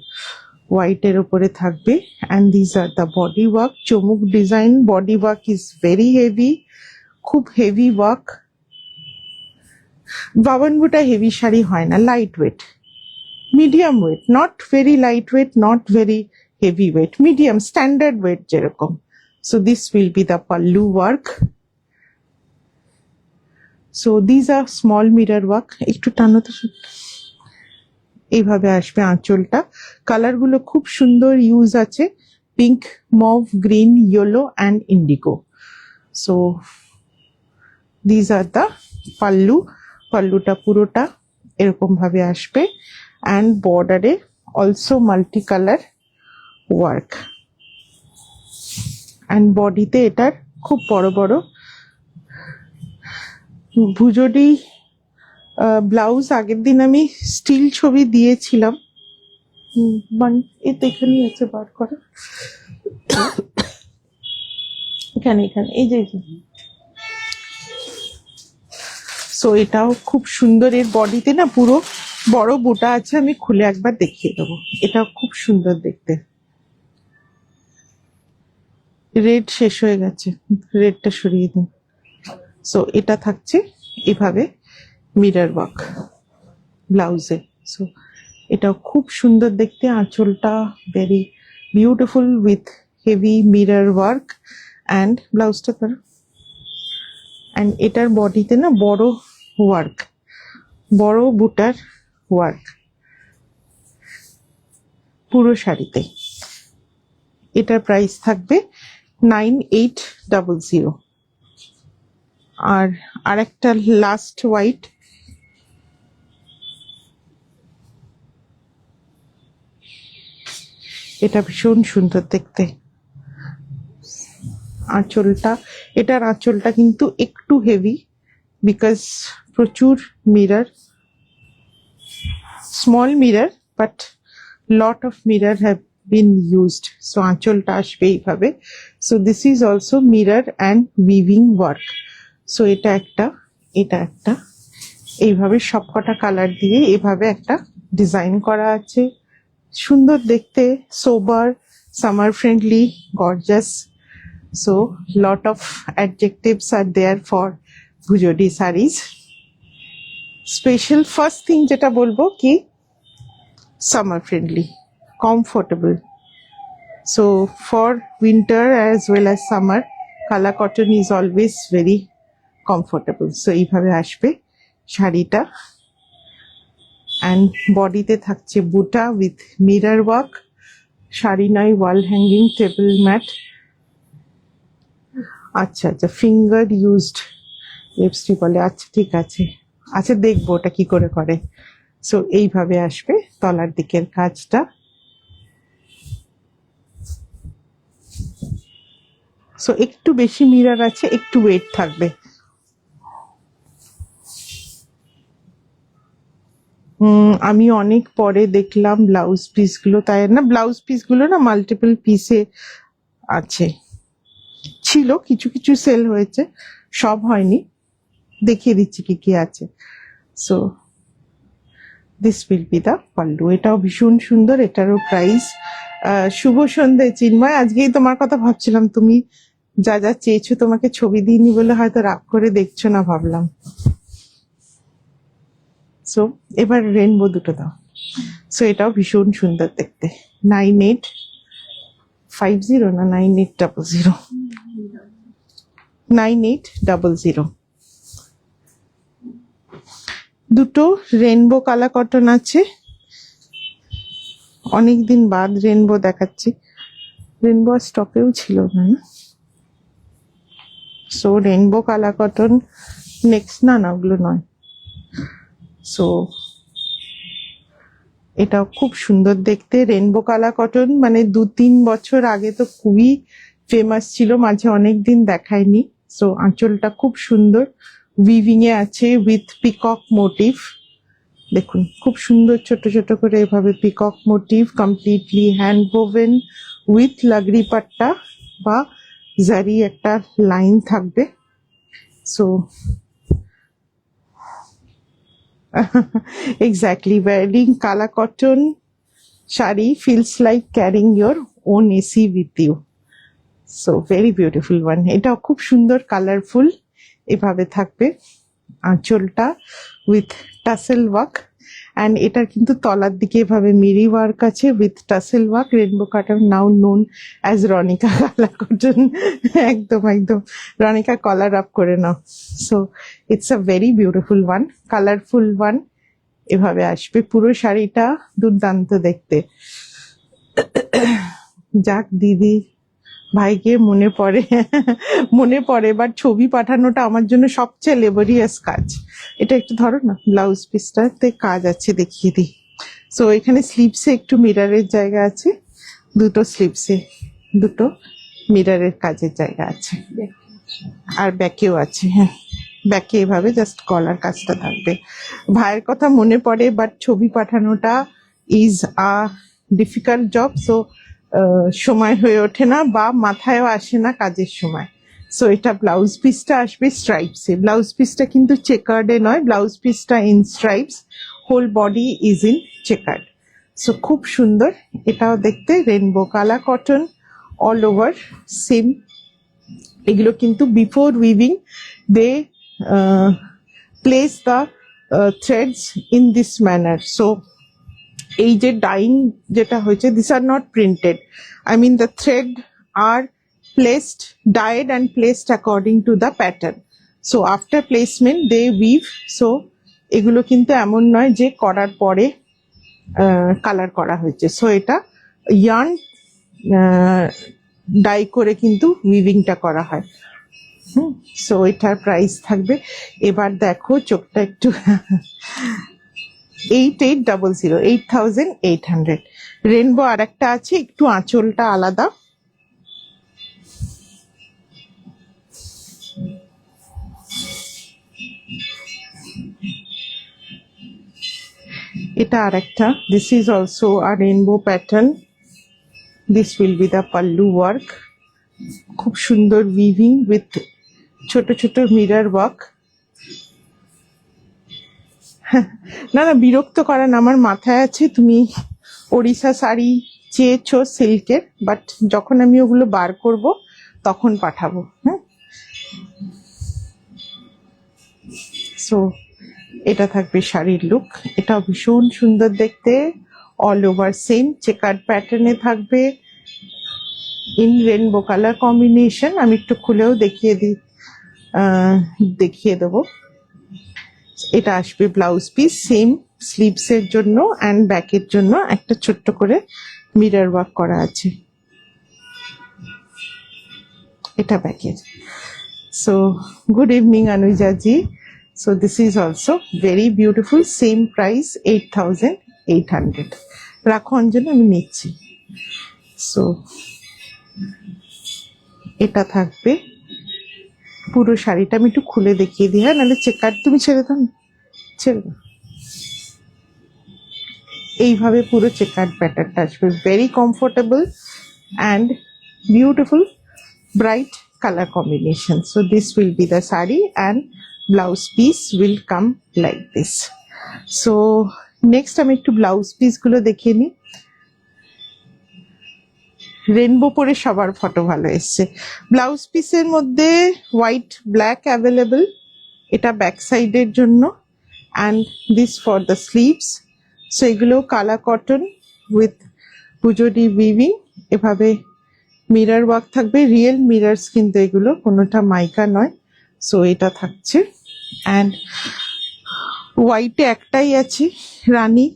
হোয়াইটের ওপরে থাকবে। And this are the body work, চমুক design, body work is very heavy, খুব heavy work. Bawan Buta heavy sari হয় না, light weight, medium weight, not very light weight, not very heavy weight, medium standard weight যেরকম। So this will be the pallu work. So this are small mirror work, একটু টানো তো, এইভাবে আসবে আঁচলটা। কালার গুলো খুব সুন্দর ইউজ আছে, pink, mauve, green, yellow and indigo. So this are the pallu, পাল্লুটা পুরোটা এরকম ভাবে আসবে। অ্যান্ড বর্ডারে also multi colour work, and বডিতে এটার খুব বড় বড় ভুজরি ব্লাউজ। আগের দিন আমি স্টিল ছবি দিয়েছিলাম, এতে এখানেই আছে, বার করে এখানে এখানে এই যে। সো এটাও খুব সুন্দর, এর বডিতে না পুরো বড় বুটা আছে, আমি খুলে একবার দেখিয়ে দেবো। এটাও খুব সুন্দর দেখতে। রেড শেষ হয়ে গেছে, রেডটা সরিয়ে দিন। সো এটা থাকছে এভাবে মিরর ওয়ার্ক ব্লাউজে। সো এটাও খুব সুন্দর দেখতে, আঁচলটা very beautiful with heavy mirror work. And ব্লাউজটা তার, অ্যান্ড এটার বডিতে না বড় ওয়ার্ক, বড় বুটার ওয়ার্ক পুরো শাড়িতে। এটার প্রাইস থাকবে 9800। আর আরেকটা লাস্ট হোয়াইট, এটা ভীষণ সুন্দর দেখতে। আঁচলটা, এটার আঁচলটা কিন্তু একটু হেভি বিকজ প্রচুর mirror, small mirror but lot of mirror have been used. So আঁচলটা আসবে এইভাবে। So this is also mirror and weaving work. So এটা একটা, এটা একটা, এইভাবে সবকটা কালার দিয়ে এভাবে একটা ডিজাইন করা আছে। সুন্দর দেখতে, sober, summer friendly, gorgeous. So lot of adjectives are there for Bhujodi sarees. Special first thing যেটা বলবো কি, summer friendly, comfortable. So for winter as well as summer, Kala cotton is always very comfortable. So এইভাবে আসবে শাড়িটা। And বডিতে থাকছে বুটা with mirror work, sari নয়, ওয়াল হ্যাঙ্গিং, টেবিল ম্যাট। আচ্ছা আচ্ছা, ফিঙ্গার ইউজড লিপস্টিক বলে, আচ্ছা ঠিক আছে, আচ্ছা দেখবো ওটা কি করে করে। সো এইভাবে আসবে তলার দিকের কাজটা। সো একটু বেশি মিরর আছে, একটু ওয়েট থাকবে। আমি অনেক পরে দেখলাম ব্লাউজ পিসগুলো, তাই না ব্লাউজ পিসগুলো না মাল্টিপল পিসে আছে, ছিল কিছু কিছু সেল হয়েছে, সব হয়নি। দেখিয়ে দিচ্ছি কি কি আছে। সো দিস উইল বি দা পাল্লু। এটাও ভীষণ সুন্দর, এটারও প্রাইস। শুভ সন্ধে চিন্ময়, আজকেই তোমার কথা ভাবছিলাম, তুমি যা যা চেয়েছো তোমাকে ছবি দিইনি বলে হয়তো রাগ করে দেখছো না ভাবলাম। সো এবার রেনবো দুটো দাও। সো এটাও ভীষণ সুন্দর দেখতে। 9850 না 9800, 9800। দুটো রেনবো কালা কটন আছে, অনেকদিন বাদ রেনবো দেখাচ্ছি। রেনবো স্টকেও ছিল না। So rainbow kala cotton next, না না ওগুলো নয়। সো এটাও খুব সুন্দর দেখতে, রেনবো কালা কটন। মানে 2-3 বছর আগে তো খুবই ফেমাস ছিল, মাঝে অনেকদিন দেখায়নি। সো আঁচলটা খুব সুন্দর, উইভিং এ আছে উইথ পিকক মোটিভ। দেখুন খুব সুন্দর ছোট ছোট করে এভাবে peacock motif, completely hand woven with লাগরি পাট্টা বা জারি একটা লাইন থাকবে। So exactly, wearing kala cotton shari feels like carrying your own AC with you. So very beautiful one. এটাও খুব সুন্দর, কালারফুল, এভাবে থাকবে আঁচলটা উইথ টাসেল ওয়ার্ক। অ্যান্ড এটার কিন্তু তলার দিকে এভাবে মিরি ওয়ার্ক আছে with tassel work. Rainbow cotton now known as Ronika kala cotton. একদম একদম রনিকা কলার আপ করে নাও। So it's a very beautiful one, colourful one. এভাবে আসবে পুরো শাড়িটা, দুর্দান্ত দেখতে। যাক দিদি ভাইকে মনে পড়ে, মনে পড়ে, বাট ছবি পাঠানোটা আমার জন্য সবচেয়ে লেবারিয়াস কাজ। এটা একটু ধরো না, ব্লাউজ পিসটাতে কাজ আছে দেখিয়ে দিই। সো এখানে স্লিভসে একটু মিররের জায়গা আছে, দুটো স্লিভসে দুটো মিররের কাজের জায়গা আছে, আর ব্যাকেও আছে। হ্যাঁ, ব্যাকে এভাবে জাস্ট গলার কাজটা থাকবে। ভাইয়ের কথা মনে পড়ে, বাট ছবি পাঠানোটা is a difficult job. So সময় হয়ে ওঠে না বা মাথায়ও আসে না কাজের সময়। সো এটা ব্লাউজ পিসটা আসবে স্ট্রাইপসে। ব্লাউজ পিসটা কিন্তু চেকার্ডে নয়, ব্লাউজ পিসটা in stripes, whole body is in checkered. So খুব সুন্দর এটাও দেখতে। Rainbow kala cotton all over same. এগুলো কিন্তু before weaving they place the threads in this manner. So এই যে ডাইং যেটা হয়েছে, this are not printed, I mean the thread are placed, dyed and placed according to the pattern. So after placement they weave. So এগুলো কিন্তু এমন নয় যে করার পরে কালার করা হয়েছে। সো এটা ইয়ার্ন ডাই করে কিন্তু উইভিংটা করা হয়। সো এটার প্রাইস থাকবে, এবার দেখো চোখটা একটু 8800, 8800। রেনবো আর একটা আছে, একটু আঁচলটা আলাদা। এটা আর একটা, this is also a rainbow pattern. This will be the pallu work. খুব সুন্দর উইভিং উইথ ছোট ছোট মিরর ওয়ার্ক। না না, বিরক্ত করা না, আমার মাথায় আছে তুমি ওড়িশা শাড়ি চেয়েছো সিল্কের, বাট যখন আমি ওগুলো বার করব তখন পাঠাবো। হ্যাঁ, সো এটা থাকবে শাড়ির লুক। এটা ভীষণ সুন্দর দেখতে, অল ওভার সেম চেকার্ড প্যাটার্নে থাকবে ইন রেনবো কালার কম্বিনেশন। আমি একটু খুলেও দেখিয়ে দেবো। এটা আসবে ব্লাউজ পিস, সেম স্লিভস এর জন্য অ্যান্ড ব্যাকের জন্য একটা ছোট্ট করে মিরর ওয়ার্ক করা আছে। এটা ব্যাকের। So good evening Anuja ji. So this is also very beautiful, same price 8800। রাখো অঞ্জনা, আমি নিচ্ছি। সো এটা থাকবে পুরো শাড়িটা। আমি একটু খুলে দেখিয়ে দিই, হ্যাঁ, নাহলে চেকার তুমি ছেড়ে দাও, ছেড়ে দাও। এইভাবে পুরো চেকার্ড প্যাটার্নটা আসবে, very comfortable and beautiful bright color combination. So this will be the saree and blouse piece will come like this. So next আমি একটু ব্লাউজ পিস গুলো দেখিয়ে নিই। রেনবো পরে সবার ফটো ভালো এসছে। ব্লাউজ পিসের মধ্যে হোয়াইট ব্ল্যাক অ্যাভেলেবল, এটা ব্যাক সাইডের জন্য, and this for the sleeves. So এগুলো কালা কটন উইথ পুজোরি উইভিং, এভাবে মিরর ওয়ার্ক থাকবে, রিয়েল মিরর্স কিন্তু এগুলো, কোনোটা মাইকা নয়। সো এটা থাকছে, অ্যান্ড হোয়াইটে একটাই আছে রানী,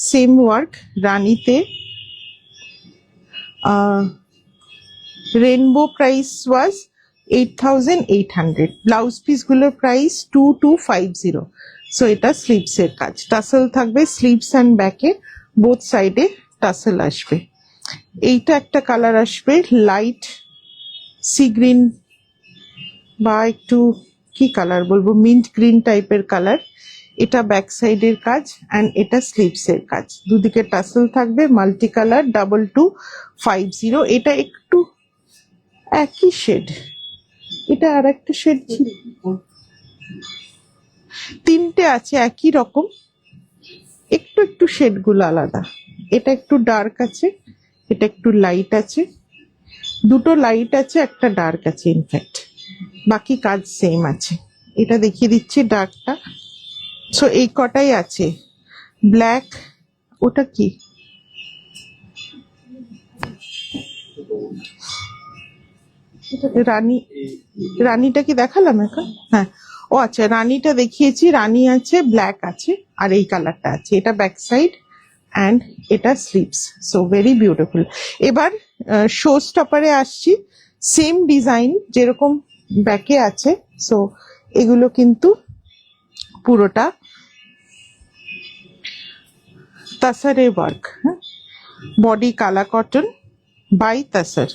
সেম ওয়ার্ক রানীতে। রেনবো প্রাইস ওয়াজ 8800, ব্লাউজ পিসগুলোর প্রাইস 2250। সো এটা স্লিভসের কাজ, টাসেল থাকবে স্লিভস অ্যান্ড ব্যাকে, বোথ সাইডে টাসেল আসবে। এইটা একটা কালার আসবে লাইট সি গ্রিন বা একটু কি কালার বলবো, মিন্ট গ্রিন টাইপের কালার। এটা ব্যাক সাইডের কাজ অ্যান্ড এটা স্লিভসের কাজ, দুদিকে টাসেল থাকবে, মাল্টি কালার 2250। এটা একটু একই শেড, এটা আর একটা শেড, তিনটে আছে একই রকম, একটু একটু শেড গুলো আলাদা। এটা একটু ডার্ক আছে, এটা একটু লাইট আছে, দুটো লাইট আছে, একটা ডার্ক আছে, ইনফ্যাক্ট বাকি কাজ সেম আছে। এটা দেখিয়ে দিচ্ছি ডার্কটা। সো এই কটাই আছে, ব্ল্যাক, ওটা কি রানী, রানীটা কি দেখালাম এখন? হ্যাঁ, ও আচ্ছা, রানীটা দেখিয়েছি, রানী আছে, ব্ল্যাক আছে, আর এই কালারটা আছে। এটা ব্যাক সাইড অ্যান্ড এটা স্লিভস। So very beautiful. এবার শো স্টপারে আসছি, সেম ডিজাইন যেরকম ব্যাকে আছে। সো এগুলো কিন্তু পুরোটা তাসারে ওয়ার্ক, হ্যাঁ, body Kala cotton by tussar.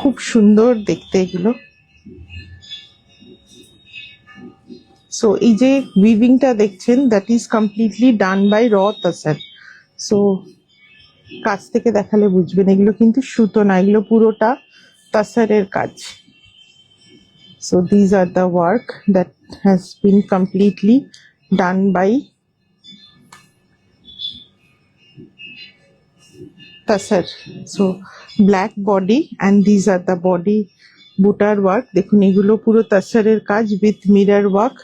খুব সুন্দর দেখতে এগুলো। সো এই যে উইভিংটা দেখছেন, that is completely done by raw tussar. So কাছ থেকে দেখালে বুঝবেন, এগুলো কিন্তু সুতো না, এগুলো পুরোটা তাসারের কাজ। So these are the work that has been completely done by tussar. So black body and these are the body বুটার ওয়ার্ক। দেখুন এগুলো পুরো তাসারের কাজ উইথ মিরর ওয়ার্ক।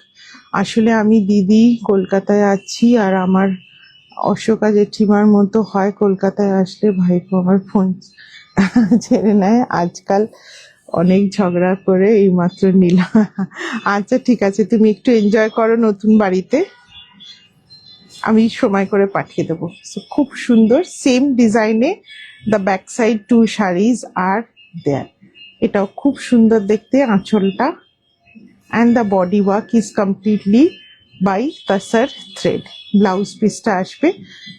আসলে আমি দিদি কলকাতায় আছি আর আমার অশোকা জেঠিমার মতো হয় কলকাতায় আসলে, ভাইপো আমার ফোন ছেড়ে নেয়। আজকাল অনেক ঝগড়া করে এইমাত্র নিলাম। আচ্ছা ঠিক আছে, তুমি একটু এনজয় করো নতুন বাড়িতে, আমি সময় করে পাঠিয়ে দেবো। So, খুব সুন্দর সেম ডিজাইনে the back side 2 saris are there. এটাও খুব সুন্দর দেখতে আঁচলটা, and the body work is completely by tussar thread. Blouse পিসটা আসবে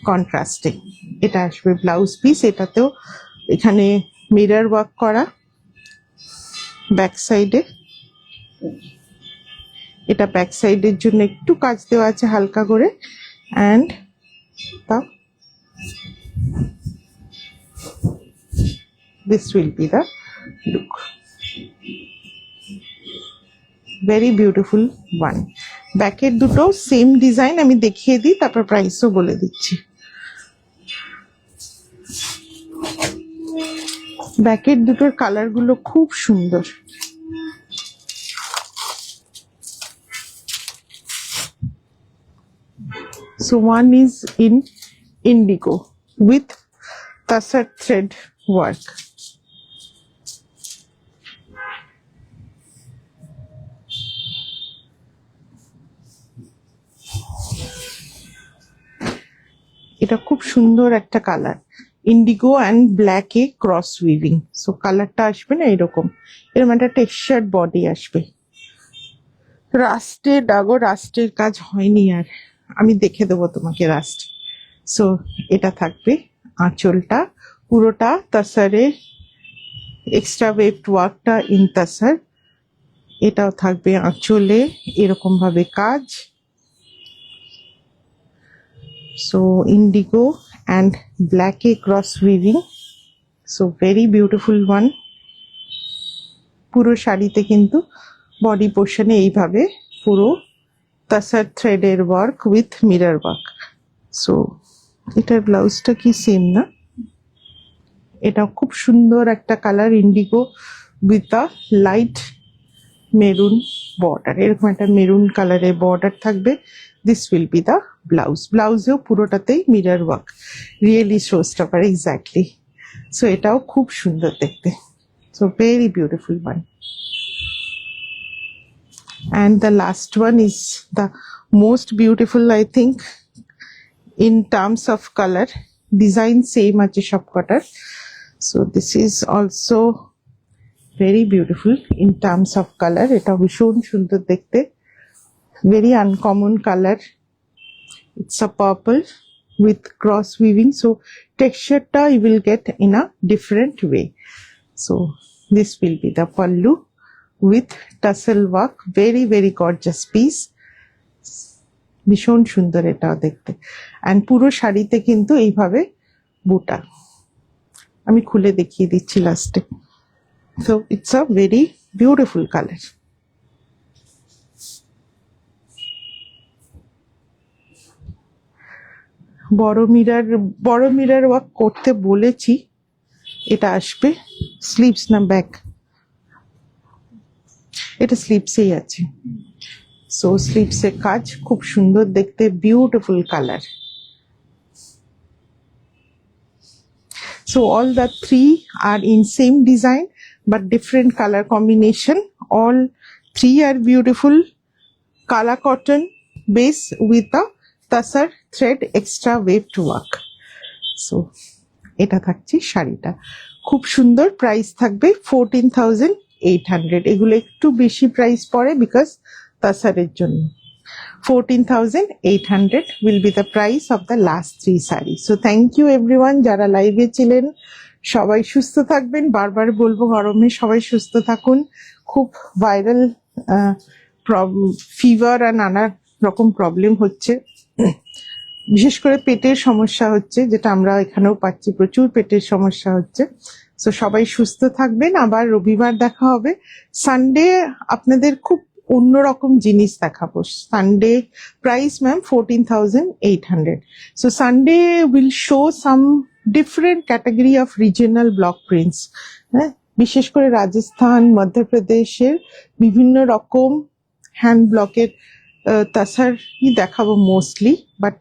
কন্ট্রাস্টে, এটা আসবে ব্লাউজ পিস। এটাতেও এখানে মিরর ওয়ার্ক করা ব্যাক সাইডে, এটা ব্যাক সাইডের জন্য একটু কাজ দেওয়া আছে হালকা করে, and the this will be the look. Very beautiful one. ব্যাকের দুটো সেম ডিজাইন আমি দেখিয়ে দিই, তারপর প্রাইসও বলে দিচ্ছি। ব্যাকের দুটোর কালারগুলো খুব সুন্দর। So one is in indigo with tassar thread work. এটা খুব সুন্দর একটা colour, Indigo and black A cross weaving. So কালারটা আসবে না এরকম, এরকম একটা টেক্সচার বডি আসবে। রাস্টে ডাগো, রাস্টের কাজ হয়নি আর, আমি দেখে দেবো তোমাকে রাস্ট। সো এটা থাকবে আঁচলটা পুরোটা তাসারে, এক্সট্রা ওয়েভড ওয়ার্কটা ইন তাসার। এটাও থাকবে আঁচলে এরকম ভাবে কাজ। So indigo and black a cross weaving, so very beautiful one. পুরো শাড়িতে কিন্তু বডি পোর্শনে এইভাবে পুরো তাসার থ্রেডের work with mirror work. So এটার ব্লাউজটা কি সেম না? এটা খুব সুন্দর একটা colour, indigo with a light maroon border, এরকম একটা মেরুন কালারের বর্ডার থাকবে। This will be the blouse. ব্লাউজেও পুরোটাতেই mirror work, really show stopper exactly. So এটাও খুব সুন্দর দেখতে। So very beautiful one. And the last one is the most beautiful I think in terms of colour. Design same আছে সব কটার। So this is also very beautiful in terms of color. এটা ভীষণ সুন্দর দেখতে, very uncommon color. It's a purple with cross weaving, so texture ta you will get in a different way. So this will be the pallu with tassel work, very very gorgeous piece. ভীষণ সুন্দর এটাও দেখতে, and পুরো শাড়িতে কিন্তু এইভাবে বুটা। আমি খুলে দেখিয়ে দিচ্ছি লাস্টে। So it's a very beautiful color. বড় মিরর ওয়ার্ক করতে বলেছি। এটা আসবে স্লিভস না ব্যাক? এটা স্লিভসেই আছে। সো স্লিভসের কাজ খুব সুন্দর দেখতে, beautiful colour. So all the three are in same design but different color combination. All three are beautiful. Kala cotton base with a tassar thread extra waved work. So এটা থাকছে শাড়িটা, খুব সুন্দর। প্রাইস থাকবে 14,800। এগুলো একটু বেশি প্রাইস পড়ে বিকজ তাসারের জন্য। 14,800 will be the price of the last 3 sarees. So thank you everyone যারা লাইভে ছিলেন। সবাই সুস্থ থাকবেন, বারবার বলবো গরমে সবাই সুস্থ থাকুন। খুব ভাইরাল ফিভার আর নানা রকম প্রবলেম হচ্ছে, বিশেষ করে পেটের সমস্যা হচ্ছে, যেটা আমরা এখানেও পাচ্ছি, প্রচুর পেটের সমস্যা হচ্ছে। সো সবাই সুস্থ থাকবেন। আবার রবিবার দেখা হবে। সানডে আপনাদের খুব অন্যরকম জিনিস দেখাবো। Sunday price ma'am 14,800। So Sunday will show some different category of regional block prints. হ্যাঁ, বিশেষ করে রাজস্থান, মধ্যপ্রদেশের বিভিন্ন রকম হ্যান্ড ব্লকের তাসারই দেখাবো মোস্টলি, বাট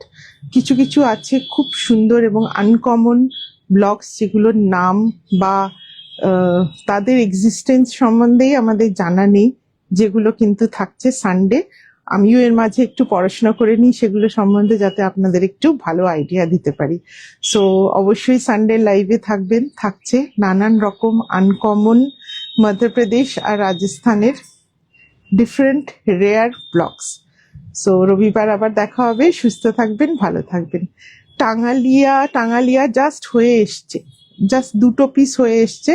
কিছু কিছু আছে খুব সুন্দর এবং আনকমন ব্লগস যেগুলোর নাম বা তাদের এক্সিস্টেন্স সম্বন্ধেই আমাদের জানা নেই, যেগুলো কিন্তু থাকছে সানডে। আমিও এর মাঝে একটু পড়াশোনা করে নিই সেগুলো সম্বন্ধে, যাতে আপনাদের একটু ভালো আইডিয়া দিতে পারি। সো অবশ্যই সানডে লাইভে থাকবেন। থাকছে নানান রকম আনকমন মধ্যপ্রদেশ আর রাজস্থানের ডিফারেন্ট রেয়ার ব্লগস। সো রবিবার আবার দেখা হবে। সুস্থ থাকবেন, ভালো থাকবেন। টাঙ্গালিয়া জাস্ট হয়ে এসছে, জাস্ট 2টো পিস হয়ে এসছে।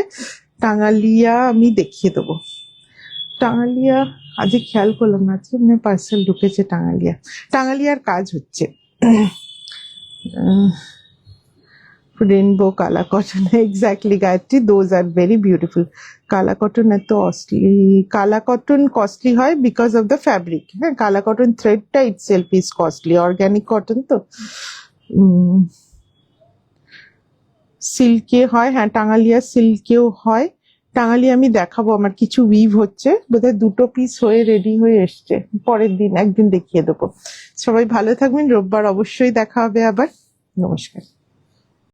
টাঙ্গালিয়া আমি দেখিয়ে দেবো। টাঙ্গালিয়া আজকে খেয়াল করলাম না, আজকে মানে পার্সেল ঢুকেছে টাঙ্গালিয়ার কাজ হচ্ছে। Rainbow kala cotton, exactly Gayatri, those are very beautiful. Kala cotton এত অস্টলি, কালা কটন কস্টলি হয় বিকজ অফ দ্য ফ্যাব্রিক। হ্যাঁ, কালা কটন থ্রেডটা itself is costly, organic cotton তো। সিল্কে হয়, হ্যাঁ টাঙ্গালিয়া সিল্কেও হয়। টাঙ্গালিয়া আমি দেখাবো, আমার কিছু উইভ হচ্ছে, বোধহয় 2টো পিস হয়ে রেডি হয়ে এসছে। পরের দিন একদিন দেখিয়ে দেবো। সবাই ভালো থাকবেন, রোববার অবশ্যই দেখা হবে আবার। নমস্কার।